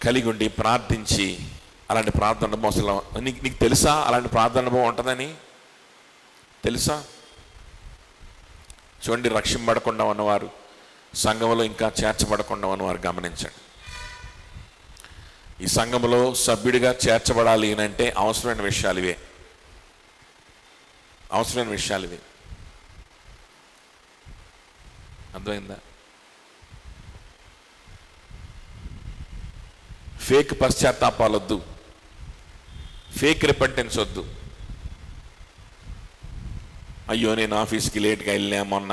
కలిగి ఉండి ప్రార్థించి, అలాంటి ప్రార్థన అనుభవం అసలు నీకు తెలుసా? అలాంటి ప్రార్థన అనుభవం ఉంటుందని తెలుసా? చూడండి, రక్షింపబడకుండా ఉన్నవారు, సంఘములో ఇంకా చేర్చబడకుండా ఉన్నవారు గమనించండి. ఈ సంఘములో సభ్యుడిగా చేర్చబడాలి అంటే అవసరమైన విషయాలు ఇవే. అర్థమైందా? ఫేక్ పశ్చాత్తాపాలు వద్దు, ఫేక్ రిపెంటెన్స్ వద్దు. అయ్యో నేను ఆఫీస్కి లేట్గా వెళ్ళా మొన్న,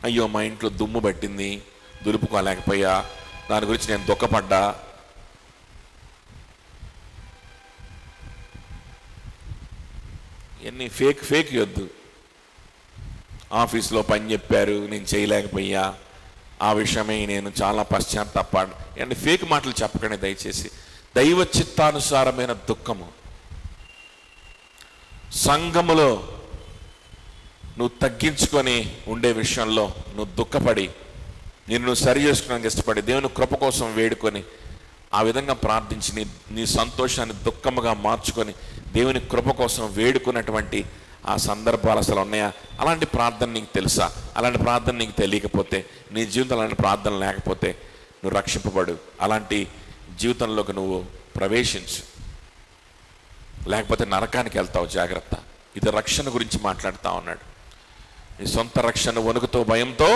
అయ్యో మా ఇంట్లో దుమ్ము పట్టింది దులుపుకోలేకపోయా, దాని గురించి నేను దుఃఖపడ్డా. ఇవన్నీ ఫేక్ వద్దు. ఆఫీస్లో పని చెప్పారు, నేను చేయలేకపోయా, ఆ విషయమై నేను చాలా పశ్చాత్తాపడ్డా. అంటే ఫేక్ మాటలు చెప్పకండి దయచేసి. దైవ చిత్తానుసారమైన దుఃఖము, సంఘములో నువ్వు తగ్గించుకొని ఉండే విషయంలో నువ్వు దుఃఖపడి, నువ్వు సరి చేసుకోవడానికి ఇష్టపడి, దేవుని కృప కోసం వేడుకొని, ఆ విధంగా ప్రార్థించి నీ సంతోషాన్ని దుఃఖముగా మార్చుకొని దేవుని కృప కోసం వేడుకున్నటువంటి ఆ సందర్భాలు అసలు ఉన్నాయా? అలాంటి ప్రార్థన నీకు తెలుసా? అలాంటి ప్రార్థన నీకు తెలియకపోతే, నీ జీవితంలో అలాంటి ప్రార్థన లేకపోతే నువ్వు రక్షింపబడు. అలాంటి జీవితంలోకి నువ్వు ప్రవేశించు, లేకపోతే నరకానికి వెళ్తావు. జాగ్రత్త. ఇది రక్షణ గురించి మాట్లాడుతూ ఉన్నాడు. నీ సొంత రక్షణ వణుకుతో భయంతో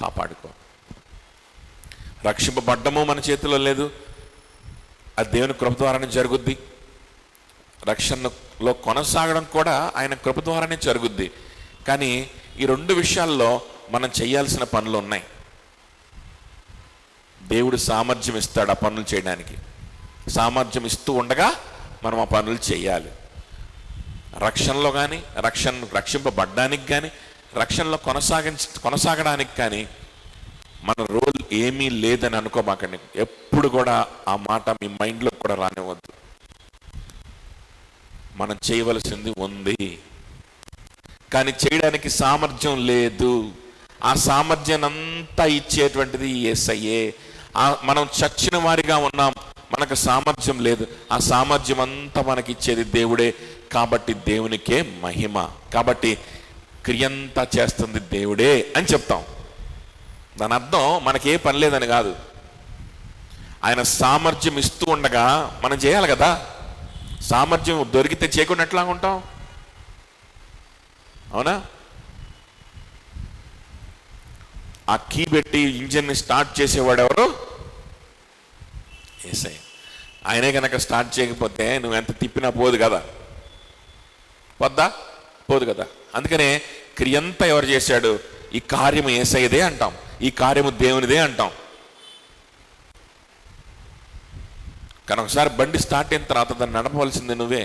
కాపాడుకో. రక్షింపబడ్డము మన చేతిలో లేదు, అది దేవుని కృప ద్వారానే జరుగుద్ది. రక్షణలో కొనసాగడం కూడా ఆయన కృప ద్వారానే జరుగుద్ది. కానీ ఈ రెండు విషయాల్లో మనం చేయాల్సిన పనులు ఉన్నాయి. దేవుడు సామర్థ్యం ఇస్తాడు ఆ పనులు చేయడానికి. సామర్థ్యం ఇస్తూ ఉండగా మనం ఆ పనులు చేయాలి. రక్షణలో కానీ, రక్షింపబడ్డానికి కానీ, రక్షణలో కొనసాగడానికి కానీ మన రోల్ ఏమీ లేదని అనుకోమాకండి. ఎప్పుడు కూడా ఆ మాట మీ మైండ్లో కూడా రానివ్వద్దు. మనం చేయవలసింది ఉంది, కానీ చేయడానికి సామర్థ్యం లేదు. ఆ సామర్థ్యాన్ని అంతా ఇచ్చేటువంటిది యేసయ్యే. మనం చచ్చిన వారిగా ఉన్నాం, మనకు సామర్థ్యం లేదు. ఆ సామర్థ్యం అంతా మనకి ఇచ్చేది దేవుడే. కాబట్టి దేవునికే మహిమ. కాబట్టి క్రియంతా చేస్తుంది దేవుడే అని చెప్తాం. దాని అర్థం మనకే పని లేదని కాదు. ఆయన సామర్థ్యం ఇస్తూ ఉండగా మనం చేయాలి కదా. సామర్థ్యం దొరికితే చేయకుండా ఎట్లా ఉంటాం? అవునా? ఆ కీ పెట్టి ఇంజిన్ని స్టార్ట్ చేసేవాడు ఎవరు? యేసయ్య. ఆయనే కనుక స్టార్ట్ చేయకపోతే నువ్వు ఎంత తిప్పినా పోదు కదా. పోదు కదా. అందుకనే క్రియంతా ఎవరు చేశాడు? ఈ కార్యము యేసయ్యదే అంటాం, ఈ కార్యము దేవునిదే అంటాం. కానీ ఒకసారి బండి స్టార్ట్ అయిన తర్వాత దాన్ని నడపవలసింది నువ్వే.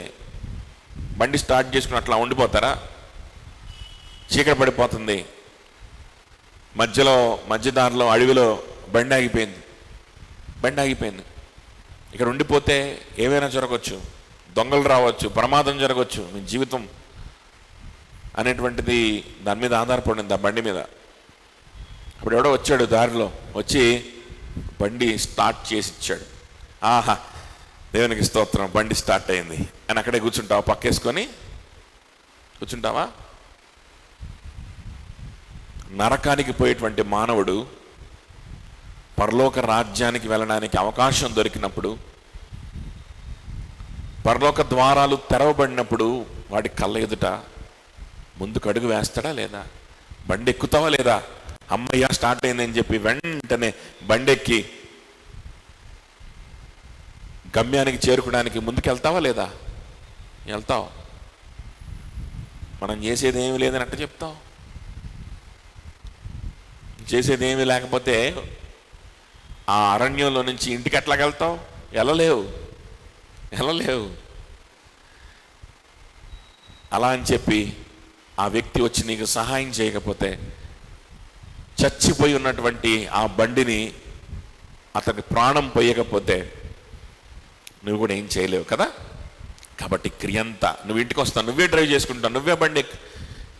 బండి స్టార్ట్ చేసుకుని అట్లా ఉండిపోతారా? చీకటి పడిపోతుంది, మధ్యదారిలో అడవిలో బండి ఆగిపోయింది. ఇక్కడ ఉండిపోతే ఏమైనా జరగవచ్చు, దొంగలు రావచ్చు, ప్రమాదం జరగవచ్చు. మీ జీవితం అనేటువంటిది దాని మీద ఆధారపడింది, ఆ బండి మీద. అప్పుడు ఎవడో వచ్చాడు, దారిలో వచ్చి బండి స్టార్ట్ చేసి ఇచ్చాడు. ఆహా, దేవునికి స్తోత్రం, బండి స్టార్ట్ అయింది అని అక్కడే కూర్చుంటావా? పక్కేసుకొని కూర్చుంటావా? నరకానికి పోయేటువంటి మానవుడు పరలోక రాజ్యానికి వెళ్ళడానికి అవకాశం దొరికినప్పుడు, పరలోక ద్వారాలు తెరవబడినప్పుడు వాడి కళ్ళ ఎదుట ముందుకు అడుగు వేస్తాడా లేదా? బండి ఎక్కుతావా లేదా? అమ్మయ్య స్టార్ట్ అయిందని చెప్పి వెంటనే బండెక్కి గమ్యానికి చేరుకోవడానికి ముందుకెళ్తావా లేదా? వెళ్తావు. మనం చేసేది ఏమీ లేదని అంటే చెప్తావు. చేసేది ఏమీ లేకపోతే ఆ అరణ్యంలో నుంచి ఇంటికి ఎట్లాగెళ్తావు? వెళ్ళలేవు. అలా అని చెప్పి ఆ వ్యక్తి వచ్చి నీకు సహాయం చేయకపోతే, చచ్చిపోయి ఉన్నటువంటి ఆ బండిని అతనికి ప్రాణం పోయకపోతే నువ్వు కూడా ఏం చేయలేవు కదా. కాబట్టి క్రియంతా నువ్వు ఇంటికి వస్తావు, నువ్వే డ్రైవ్ చేసుకుంటావు, నువ్వే బండి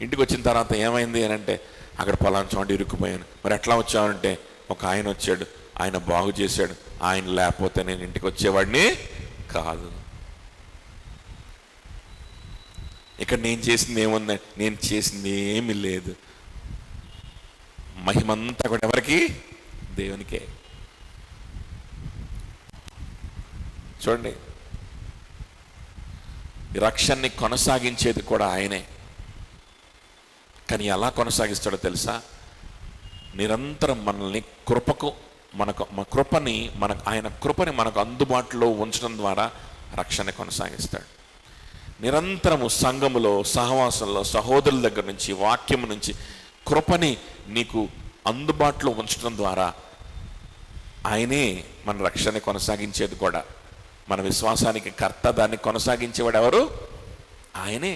ఇంటికి వచ్చిన తర్వాత ఏమైంది అని అంటే, అక్కడ పొలాన్ని చోట ఇరుక్కుపోయాను. మరి ఎట్లా వచ్చావంటే, ఒక ఆయన వచ్చాడు, ఆయన బాగు చేశాడు, ఆయన లేకపోతే నేను ఇంటికి వచ్చేవాడిని కాదు. ఇక్కడ నేను చేసింది ఏముంది? నేను చేసింది ఏమీ లేదు. మహిమంతా కూడా ఎవరికి? దేవునికే. చూడండి, ఈ రక్షణని కొనసాగించేది కూడా ఆయనే. కానీ ఎలా కొనసాగిస్తాడో తెలుసా? నిరంతరం మనల్ని ఆయన కృపని మనకు అందుబాటులో ఉంచడం ద్వారా రక్షణ కొనసాగిస్తాడు. నిరంతరము సంఘములో, సహవాసంలో, సహోదరుల దగ్గర నుంచి, వాక్యం నుంచి కృపని నీకు అందుబాటులో ఉంచడం ద్వారా ఆయనే మన రక్షణ కొనసాగించేది కూడా. మన విశ్వాసానికి కర్త, దాన్ని కొనసాగించేవాడు ఎవరు? ఆయనే.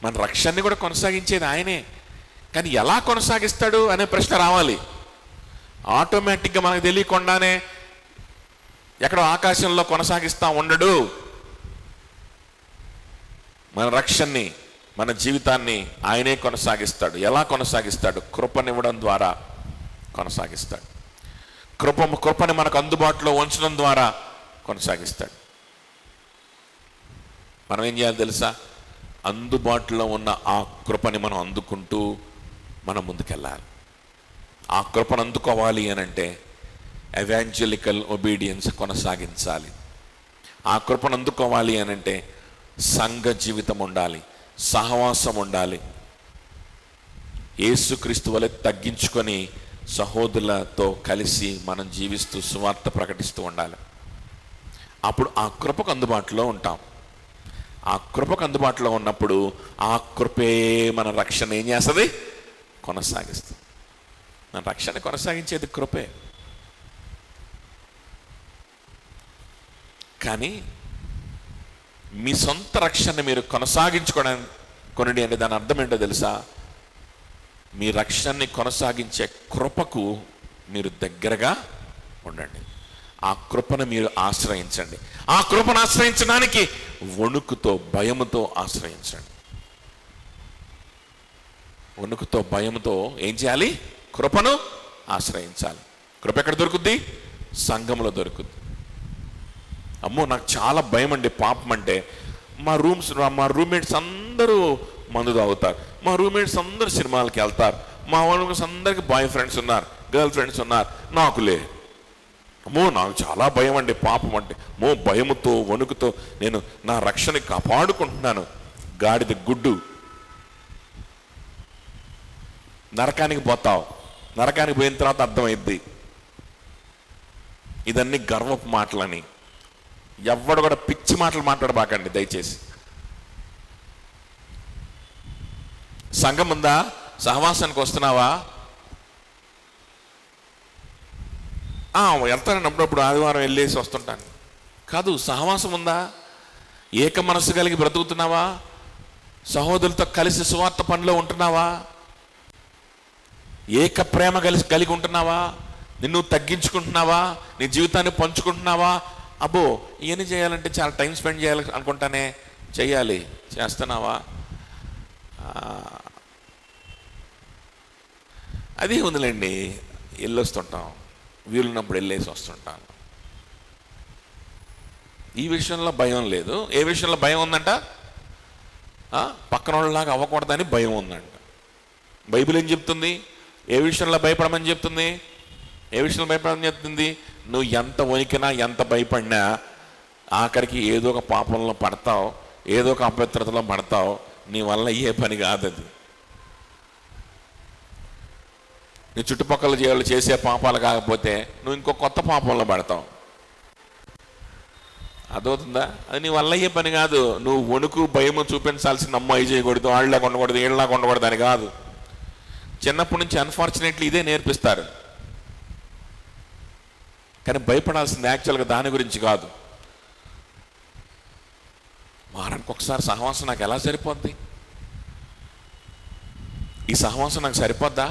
మన రక్షణని కూడా కొనసాగించేది ఆయనే. కానీ ఎలా కొనసాగిస్తాడు అనే ప్రశ్న రావాలి. ఆటోమేటిక్గా మనకు తెలియకుండానే ఎక్కడో ఆకాశంలో కొనసాగిస్తా ఉండడు. మన రక్షణని, మన జీవితాన్ని ఆయనే కొనసాగిస్తాడు. ఎలా కొనసాగిస్తాడు? కృపనివ్వడం ద్వారా కొనసాగిస్తాడు. కృపని మనకు అందుబాటులో ఉంచడం ద్వారా కొనసాగిస్తాడు. మనం ఏం చేయాలి తెలుసా? అందుబాటులో ఉన్న ఆ కృపని మనం అందుకుంటూ మనం ముందుకెళ్ళాలి. ఆ కృపను అందుకోవాలి అని అంటే ఎవాంజలికల్ ఒబీడియన్స్ కొనసాగించాలి. ఆ కృపను అందుకోవాలి అని అంటే సంఘ జీవితం ఉండాలి, సహవాసం ఉండాలి. యేసుక్రీస్తు వలె తగ్గించుకొని సహోదరులతో కలిసి మనం జీవిస్తూ సువార్త ప్రకటిస్తూ ఉండాలి. అప్పుడు ఆ కృపకు అందుబాటులో ఉంటాం. ఆ కృపకు అందుబాటులో ఉన్నప్పుడు ఆ కృపే మన రక్షణ ఏం చేస్తుంది? కొనసాగిస్తుంది. మన రక్షణ కొనసాగించేది కృపే. కానీ మీ సొంత రక్షణని మీరు కొనసాగించుకోవడానికి అంటే దాని అర్థం ఏంటో తెలుసా? మీ రక్షణని కొనసాగించే కృపకు మీరు దగ్గరగా ఉండండి. ఆ కృపను మీరు ఆశ్రయించండి. ఆ కృపను ఆశ్రయించడానికి వణుకుతో, భయముతో ఆశ్రయించండి. వణుకుతో, భయముతో ఏం చేయాలి? కృపను ఆశ్రయించాలి. కృప ఎక్కడ దొరుకుద్ది? సంఘంలో దొరుకుద్ది. అమ్మో నాకు చాలా భయం అండి పాపం అంటే. మా రూమ్మేట్స్ అందరూ మందు తాగుతారు, మా రూమ్మేట్స్ అందరూ సినిమాలకి వెళ్తారు, మా వాళ్ళకి అందరికి బాయ్ ఫ్రెండ్స్ ఉన్నారు, గర్ల్ ఫ్రెండ్స్ ఉన్నారు, నాకులే. అమ్మో నాకు చాలా భయం అండి పాపం అంటే. భయముతో, వణుకుతో నేను నా రక్షణ కాపాడుకుంటున్నాను. గాడిద గుడ్డు. నరకానికి పోతావు. నరకానికి పోయిన తర్వాత అర్థమైద్ది ఇదన్నీ గర్వపు మాటలని. ఎవడు కూడా పిచ్చి మాటలు మాట్లాడబాకండి దయచేసి. సంఘం ఉందా? సహవాసానికి వస్తున్నావా? వెళ్తానని అప్పుడప్పుడు ఆదివారం వెళ్ళేసి వస్తుంటాను కాదు. సహవాసం ఉందా? ఏక మనస్సు కలిగి బ్రతుకుతున్నావా? సహోదరులతో కలిసి సువార్త పనిలో ఉంటున్నావా? ఏక ప్రేమ కలిగి ఉంటున్నావా? నిన్ను తగ్గించుకుంటున్నావా? నీ జీవితాన్ని పంచుకుంటున్నావా? అబ్బో ఇవన్నీ చేయాలంటే చాలా టైం స్పెండ్ చేయాలి అనుకుంటానే. చెయ్యాలి. చేస్తున్నావా? అది ఉందిలేండి, వెళ్ళొస్తుంటాం, వీలున్నప్పుడు వెళ్ళేసి వస్తుంటాను. ఈ విషయంలో భయం లేదు. ఏ విషయంలో భయం ఉందంట? పక్కన వాళ్ళలాగా అవ్వకూడదని భయం ఉందంట. బైబిల్ ఏం చెప్తుంది? ఏ విషయంలో భయపడమని చెప్తుంది? ఏ విషయంలో భయపడమని చెప్తుంది? నువ్వు ఎంత వణికినా, ఎంత భయపడినా ఆఖరికి ఏదో ఒక పాపంలో పడతావు, ఏదో ఒక అపవిత్రతలో పడతావు. నీ వల్ల ఏ పని కాదు అది. నీ చుట్టుపక్కల వాళ్ళు చేసే పాపాలు కాకపోతే నువ్వు ఇంకో కొత్త పాపంలో పడతావు. అదవుతుందా? అది నీ వల్ల అయ్యే పని కాదు. నువ్వు వణుకు భయము చూపించాల్సిన అమ్మాయి చేయకూడదు, వాళ్ళలాగా ఉండకూడదు, ఏళ్ళలాగా ఉండకూడదు అని కాదు. చిన్నప్పటి నుంచి అన్ఫార్చునేట్లీ ఇదే నేర్పిస్తారు. కానీ భయపడాల్సింది యాక్చువల్గా దాని గురించి కాదు. వారానికి ఒకసారి సహవాసం నాకు ఎలా సరిపోద్ది? ఈ సహవాసం నాకు సరిపోద్దా?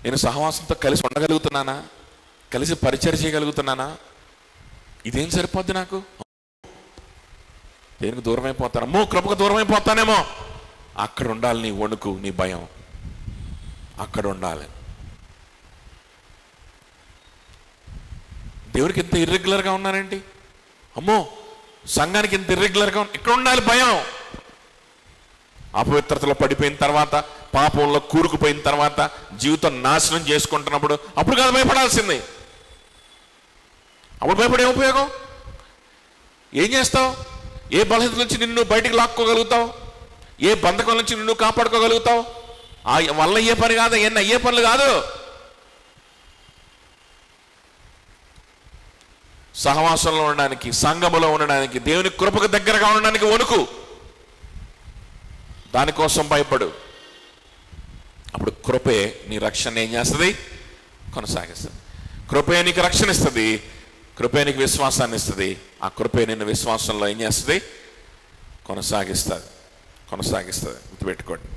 నేను సహవాసంతో కలిసి ఉండగలుగుతున్నానా? కలిసి పరిచయం చేయగలుగుతున్నానా? ఇదేం సరిపోద్ది నాకు? దేనికి దూరం అయిపోతానమ్మో, కృపకు దూరం అయిపోతానేమో. అక్కడ ఉండాలి నీ వణుకు, నీ భయం అక్కడ ఉండాలి. దేవుడికి ఇంత ఇర్రెగ్యులర్గా ఉన్నానండి, అమ్మో సంఘానికి ఇంత ఇర్రెగ్యులర్గా ఇక్కడ ఉండాలి భయం. అపవిత్రతలో పడిపోయిన తర్వాత, పాపంలో కూరుకుపోయిన తర్వాత, జీవితం నాశనం చేసుకుంటున్నప్పుడు అప్పుడు కాదు భయపడాల్సింది. అప్పుడు భయపడే ఉపయోగం? ఏం చేస్తావు? ఏ బలహీనత నుంచి నిన్ను బయటికి లాక్కోగలుగుతావు? ఏ బంధకం నుంచి నిన్ను కాపాడుకోగలుగుతావు? ఆ వల్ల అయ్యే పని కాదు, ఎన్ని అయ్యే పనులు కాదు. సహవాసంలో ఉండడానికి, సంఘములో ఉండడానికి, దేవుని కృపకు దగ్గరగా ఉండడానికి వణుకు. దానికోసం భయపడు. అప్పుడు కృపే నీ రక్షణ ఏం చేస్తుంది? కొనసాగిస్తుంది. కృపే నీకు రక్షణ ఇస్తుంది, కృపే నీకు విశ్వాసాన్ని ఇస్తుంది. ఆ కృపే నిన్ను విశ్వాసంలో ఏం చేస్తుంది? కొనసాగిస్తుంది. గుర్తుపెట్టుకోండి.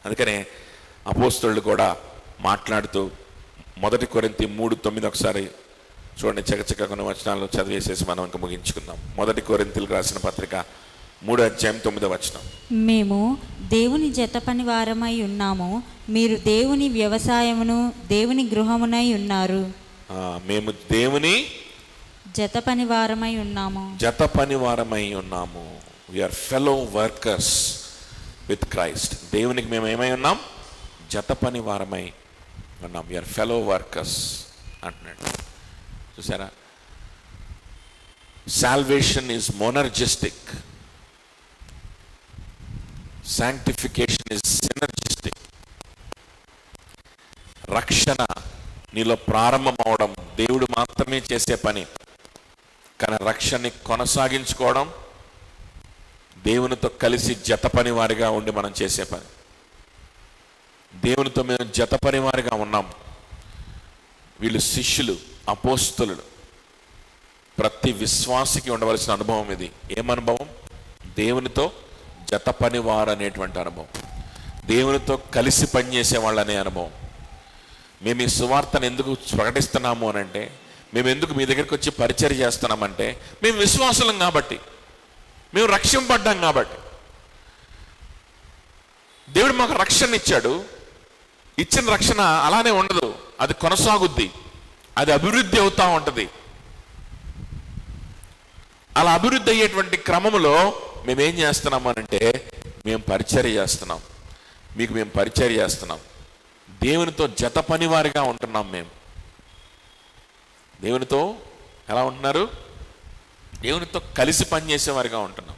అందుకనే అపోస్తలుడు కూడా మాట్లాడుతూ 1 కొరింథీ 3:9 ఒకసారి చూడండి. చకచక కొన్ని వచనాలు చదివేసేసి మనం ఇంకా ముగించుకుందాం. 1 కొరింథీలకు రాసిన పత్రిక 3:9. మేము దేవుని జత పని వారమై ఉన్నాము, మీరు దేవుని వ్యవసాయమును దేవుని గృహమునై ఉన్నారు. మేము దేవుని జత పని వారమై ఉన్నాము. We are fellow workers with Christ. దేవునికి మేము ఏమై ఉన్నాం? జత పని వారమై ఉన్నాం. వీఆర్ ఫెలో వర్కర్స్ అంటున్నాడు. చూసారా? Salvation is monergistic, sanctification is synergistic. రక్షణ నీలో ప్రారంభం అవడం దేవుడు మాత్రమే చేసే పని. కానీ రక్షణని కొనసాగించుకోవడం దేవునితో కలిసి జత పని వారిగా ఉండి మనం చేసే పని. దేవునితో మేము జత పని వారిగా ఉన్నాం. వీళ్ళు శిష్యులు, అపోస్తలుడు. ప్రతి విశ్వాసికి ఉండవలసిన అనుభవం ఇది. ఏమనుభవం? దేవునితో జత పనివారు అనేటువంటి అనుభవం, దేవునితో కలిసి పనిచేసేవాళ్ళు అనే అనుభవం. మేము ఈ సువార్తను ఎందుకు ప్రకటిస్తున్నాము అనంటే, మేము ఎందుకు మీ దగ్గరికి వచ్చి పరిచర్య చేస్తున్నామంటే, మేము విశ్వాసులం కాబట్టి, మేము రక్షింపడ్డాం కాబట్టి. దేవుడు మాకు రక్షణ ఇచ్చాడు. ఇచ్చిన రక్షణ అలానే ఉండదు, అది కొనసాగుద్ది, అది అభివృద్ధి అవుతూ ఉంటుంది. అలా అభివృద్ధి అయ్యేటువంటి క్రమంలో మేమేం చేస్తున్నాము అనంటే, మేము పరిచర్య చేస్తున్నాం, మీకు మేము పరిచర్య చేస్తున్నాం. దేవునితో జత పనివారిగా ఉంటున్నాం. మేము దేవునితో ఎలా ఉంటున్నారు? దేవునితో కలిసి పనిచేసేవారిగా ఉంటున్నాం.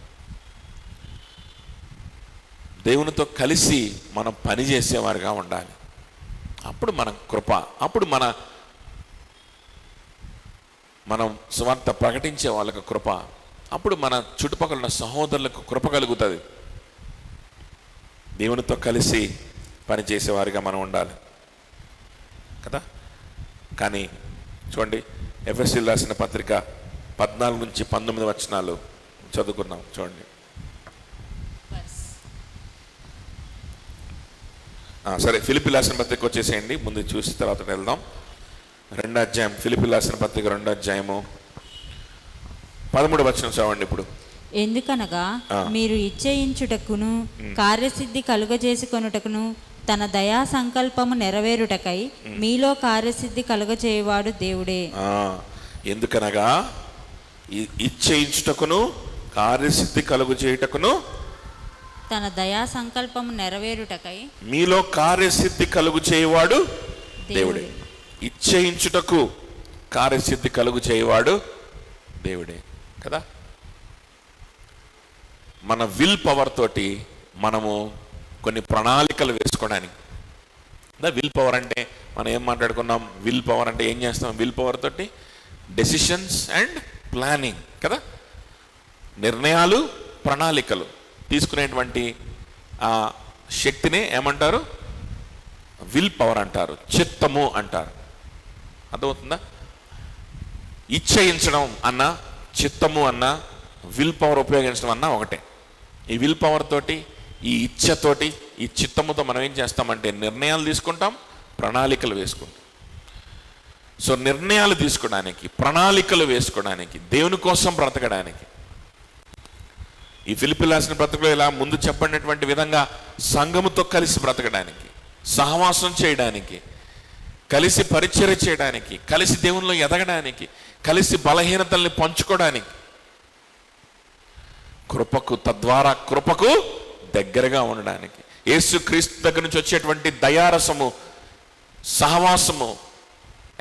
దేవునితో కలిసి మనం పని చేసేవారిగా ఉండాలి. అప్పుడు మన కృప, అప్పుడు మనం సువార్త ప్రకటించే వాళ్ళకు కృప, అప్పుడు మన చుట్టుపక్కల ఉన్న సహోదరులకు కృప కలుగుతుంది. దేవునితో కలిసి పనిచేసేవారిగా మనం ఉండాలి కదా. కానీ చూడండి, ఎఫెసీయులకు రాసిన పత్రిక 14-19 వచనాలు చదువుకున్నాం. చూడండి. సరే, ఫిలిప్పీయులకు రాసిన పత్రిక వచ్చేసేయండి. ముందు చూసి తర్వాత వెళ్దాం. 2వ అధ్యాయం, ఫిలిప్పీయులకు రాసిన పత్రిక 2వ అధ్యాయము 13వ వచనం చదవండి ఇప్పుడు. ఎందుకనగా మీరు ఇచ్చేయించుటకును కార్యసిద్ధి కలుగజేసుకొనుటకును తన దయా సంకల్పము నెరవేరుటకై మీలో కార్యసిద్ధి కలుగజేయవాడు దేవుడే. ఎందుకనగా ఇచ్చేయించుటకును కార్యసిద్ధి కలుగజేయుటకును తన దయా సంకల్పము నెరవేరుటకై మీలో కార్యసిద్ధి కలుగు చేయవాడు దేవుడే. ఇచ్చయించుటకు కార్యసిద్ధి కలుగు చేయవాడు దేవుడే కదా. మన విల్ పవర్ తోటి మనము కొన్ని ప్రణాళికలు వేసుకోవడానికి, విల్ పవర్ అంటే మనం ఏం మాట్లాడుకున్నాం, విల్ పవర్ అంటే ఏం చేస్తాం, విల్ పవర్ తోటి డెసిషన్స్ అండ్ ప్లానింగ్ కదా, నిర్ణయాలు ప్రణాళికలు తీసుకునేటువంటి ఆ శక్తిని ఏమంటారు, విల్ పవర్ అంటారు, చిత్తము అంటారు. అర్థమవుతుందా? ఇచ్చయించడం అన్నా, చిత్తము అన్నా, విల్ పవర్ ఉపయోగించడం అన్నా ఒకటే. ఈ విల్ పవర్ తోటి, ఈ ఇచ్చతోటి, ఈ చిత్తముతో మనం ఏం చేస్తామంటే నిర్ణయాలు తీసుకుంటాం, ప్రణాళికలు వేసుకుంటాం. సో నిర్ణయాలు తీసుకోవడానికి, ప్రణాళికలు వేసుకోవడానికి, దేవుని కోసం బ్రతకడానికి, ఈ ఫిలిప్పీయులకు రాసిన పత్రికలో ఇలా ముందు చెప్పినటువంటి విధంగా సంఘముతో కలిసి బ్రతకడానికి, సహవాసం చేయడానికి, కలిసి పరిచర్య చేయడానికి, కలిసి దేవునిలో ఎదగడానికి, కలిసి బలహీనతల్ని పంచుకోవడానికి, కృపకు తద్వారా కృపకు దగ్గరగా ఉండడానికి, యేసుక్రీస్తు దగ్గర నుంచి వచ్చేటువంటి దయారసము, సహవాసము,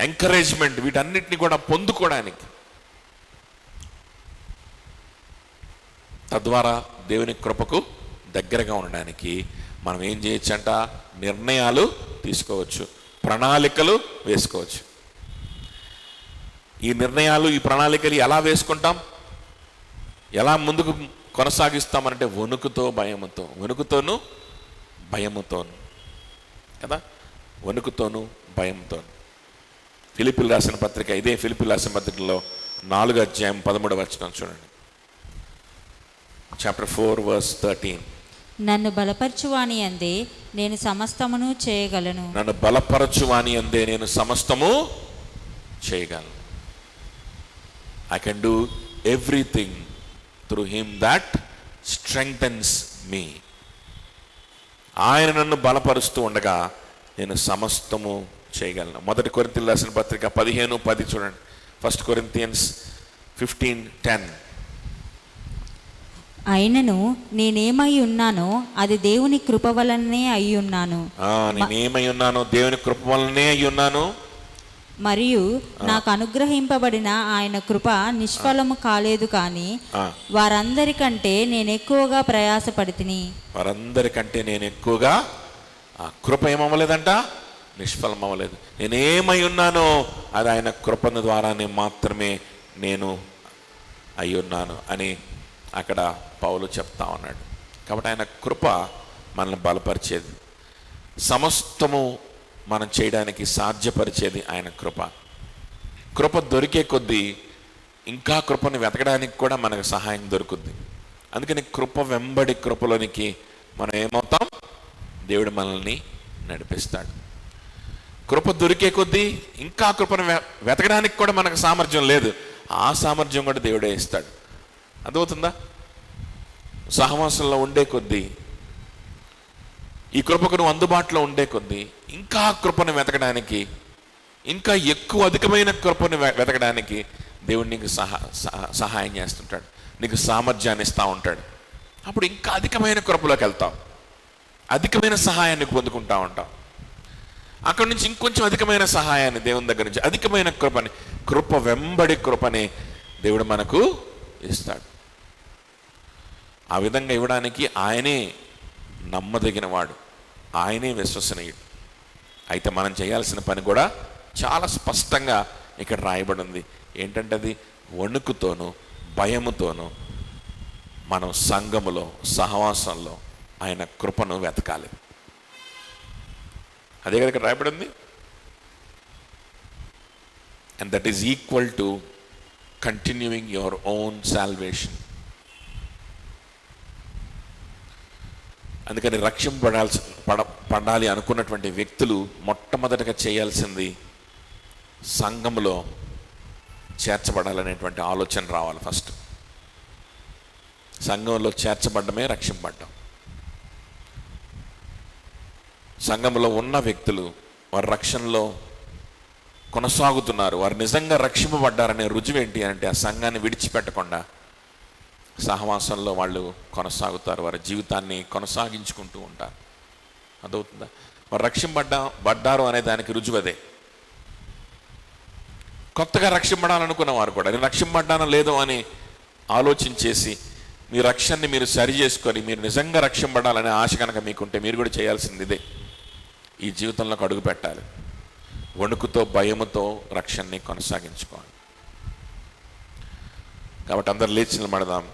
ఎంకరేజ్మెంట్, వీటన్నిటిని కూడా పొందుకోవడానికి, తద్వారా దేవుని కృపకు దగ్గరగా ఉండడానికి మనం ఏం చేయొచ్చంట, నిర్ణయాలు తీసుకోవచ్చు, ప్రణాళికలు వేసుకోవచ్చు. ఈ నిర్ణయాలు, ఈ ప్రణాళికలు ఎలా వేసుకుంటాం, ఎలా ముందుకు కొనసాగిస్తామనంటే వణుకుతో భయముతో, వణుకుతోను భయముతోను కదా, వణుకుతోను భయంతోను. ఫిలిప్పీయులకు రాసిన పత్రిక, ఇదే ఫిలిప్పీయులకు రాసిన పత్రికలో 4వ అధ్యాయం 13వ వచనం చూడండి. Chapter 4 verse 13. నన్ను బలపరచువాని అందే నేను సమస్తమును చేయగలను. నన్ను బలపరచువాని అందే నేను సమస్తము చేయగలను. I can do everything through him that strengthens me. ఆయన నన్ను బలపరుస్తూ ఉండగా నేను సమస్తము చేయగలను. 1 కొరింథీయులకు రాసిన పత్రిక 15:10 చూడండి. 1 Corinthians 15:10. అయినను నేనేమై ఉన్నానో అది దేవుని కృప వలనే అయి ఉన్నాను. నేనేమై ఉన్నానో దేవుని కృప వలనే అయి ఉన్నాను. మరియు నాకు అనుగ్రహింపబడిన ఆయన కృప నిష్ఫలము కాలేదు, కానీ వారందరికంటే నేను ఎక్కువగా ప్రయాసపడితిని. వారందరికంటే నేను ఎక్కువగా, ఆ కృప ఏమవ్వలేదంట, నిష్ఫలం అవ్వలేదు. నేనేమై ఉన్నానో అది ఆయన కృప ద్వారానే మాత్రమే నేను అయి ఉన్నాను అని అక్కడ పౌలు చెప్తా ఉన్నాడు. కాబట్టి ఆయన కృప మనల్ని బలపరిచేది, సమస్తము మనం చేయడానికి సాధ్యపరిచేది ఆయన కృప. కృప దొరికే కొద్దీ ఇంకా కృపను వెతకడానికి కూడా మనకు సహాయం దొరుకుద్ది. అందుకని కృప వెంబడి కృపలోనికి మనం ఏమవుతాం, దేవుడు మనల్ని నడిపిస్తాడు. కృప దొరికే కొద్దీ ఇంకా కృపను వెతకడానికి కూడా మనకు సామర్థ్యం లేదు, ఆ సామర్థ్యం కూడా దేవుడే ఇస్తాడు. అర్థమవుతుందా? సహవాసంలో ఉండే కొద్దీ, ఈ కృపకు నువ్వు అందుబాటులో ఉండే కొద్దీ ఇంకా కృపను వెతకడానికి, ఇంకా ఎక్కువ అధికమైన కృపను వెతకడానికి దేవుడు నీకు సహాయం చేస్తుంటాడు, నీకు సామర్థ్యాన్ని ఇస్తూ ఉంటాడు. అప్పుడు ఇంకా అధికమైన కృపలోకి వెళ్తావు, అధికమైన సహాయాన్ని పొందుకుంటా ఉంటావు. అక్కడి నుంచి ఇంకొంచెం అధికమైన సహాయాన్ని దేవుని దగ్గర నుంచి, అధికమైన కృపని, కృప వెంబడి కృపని దేవుడు మనకు ఇస్తాడు. ఆ విధంగా ఇవ్వడానికి ఆయనే నమ్మదగిన వాడు, ఆయనే విశ్వసనీయుడు. అయితే మనం చేయాల్సిన పని కూడా చాలా స్పష్టంగా ఇక్కడ రాయబడి ఉంది. ఏంటంటే అది వణుకుతోనూ భయముతోనూ మనం సంఘములో, సహవాసంలో ఆయన కృపను వెతకాలి. అదే కదా ఇక్కడ రాయబడి ఉంది. And that is equal to continuing your own salvation. అందుకని పడాలి అనుకున్నటువంటి వ్యక్తులు మొట్టమొదటిగా చేయాల్సింది సంఘంలో చేర్చబడాలనేటువంటి ఆలోచన రావాలి. ఫస్ట్ సంఘంలో చేర్చబడ్డమే రక్షింపబడ్డం. సంఘంలో ఉన్న వ్యక్తులు వారి రక్షణలో కొనసాగుతున్నారు, వారు నిజంగా రక్షింపబడ్డారనే రుజువు ఏంటి అంటే ఆ సంఘాన్ని విడిచిపెట్టకుండా, సహవాసంలో వాళ్ళు కొనసాగుతారు, వారి జీవితాన్ని కొనసాగించుకుంటూ ఉంటారు. అదవుతుందా? వారు రక్షింపడ్డారు అనే దానికి రుజువు అదే. కొత్తగా రక్షింపడాలనుకున్న వారు కూడా నేను రక్షింపడ్డానో లేదో అని ఆలోచించేసి మీ రక్షణని మీరు సరి చేసుకొని మీరు నిజంగా రక్షింపడాలనే ఆశ కనుక మీకుంటే మీరు కూడా చేయాల్సింది ఇదే. ఈ జీవితంలోకి అడుగు పెట్టాలి. వణుకుతో భయముతో రక్షణని కొనసాగించుకోవాలి. కాబట్టి అందరు లేచి నిలబడదాం.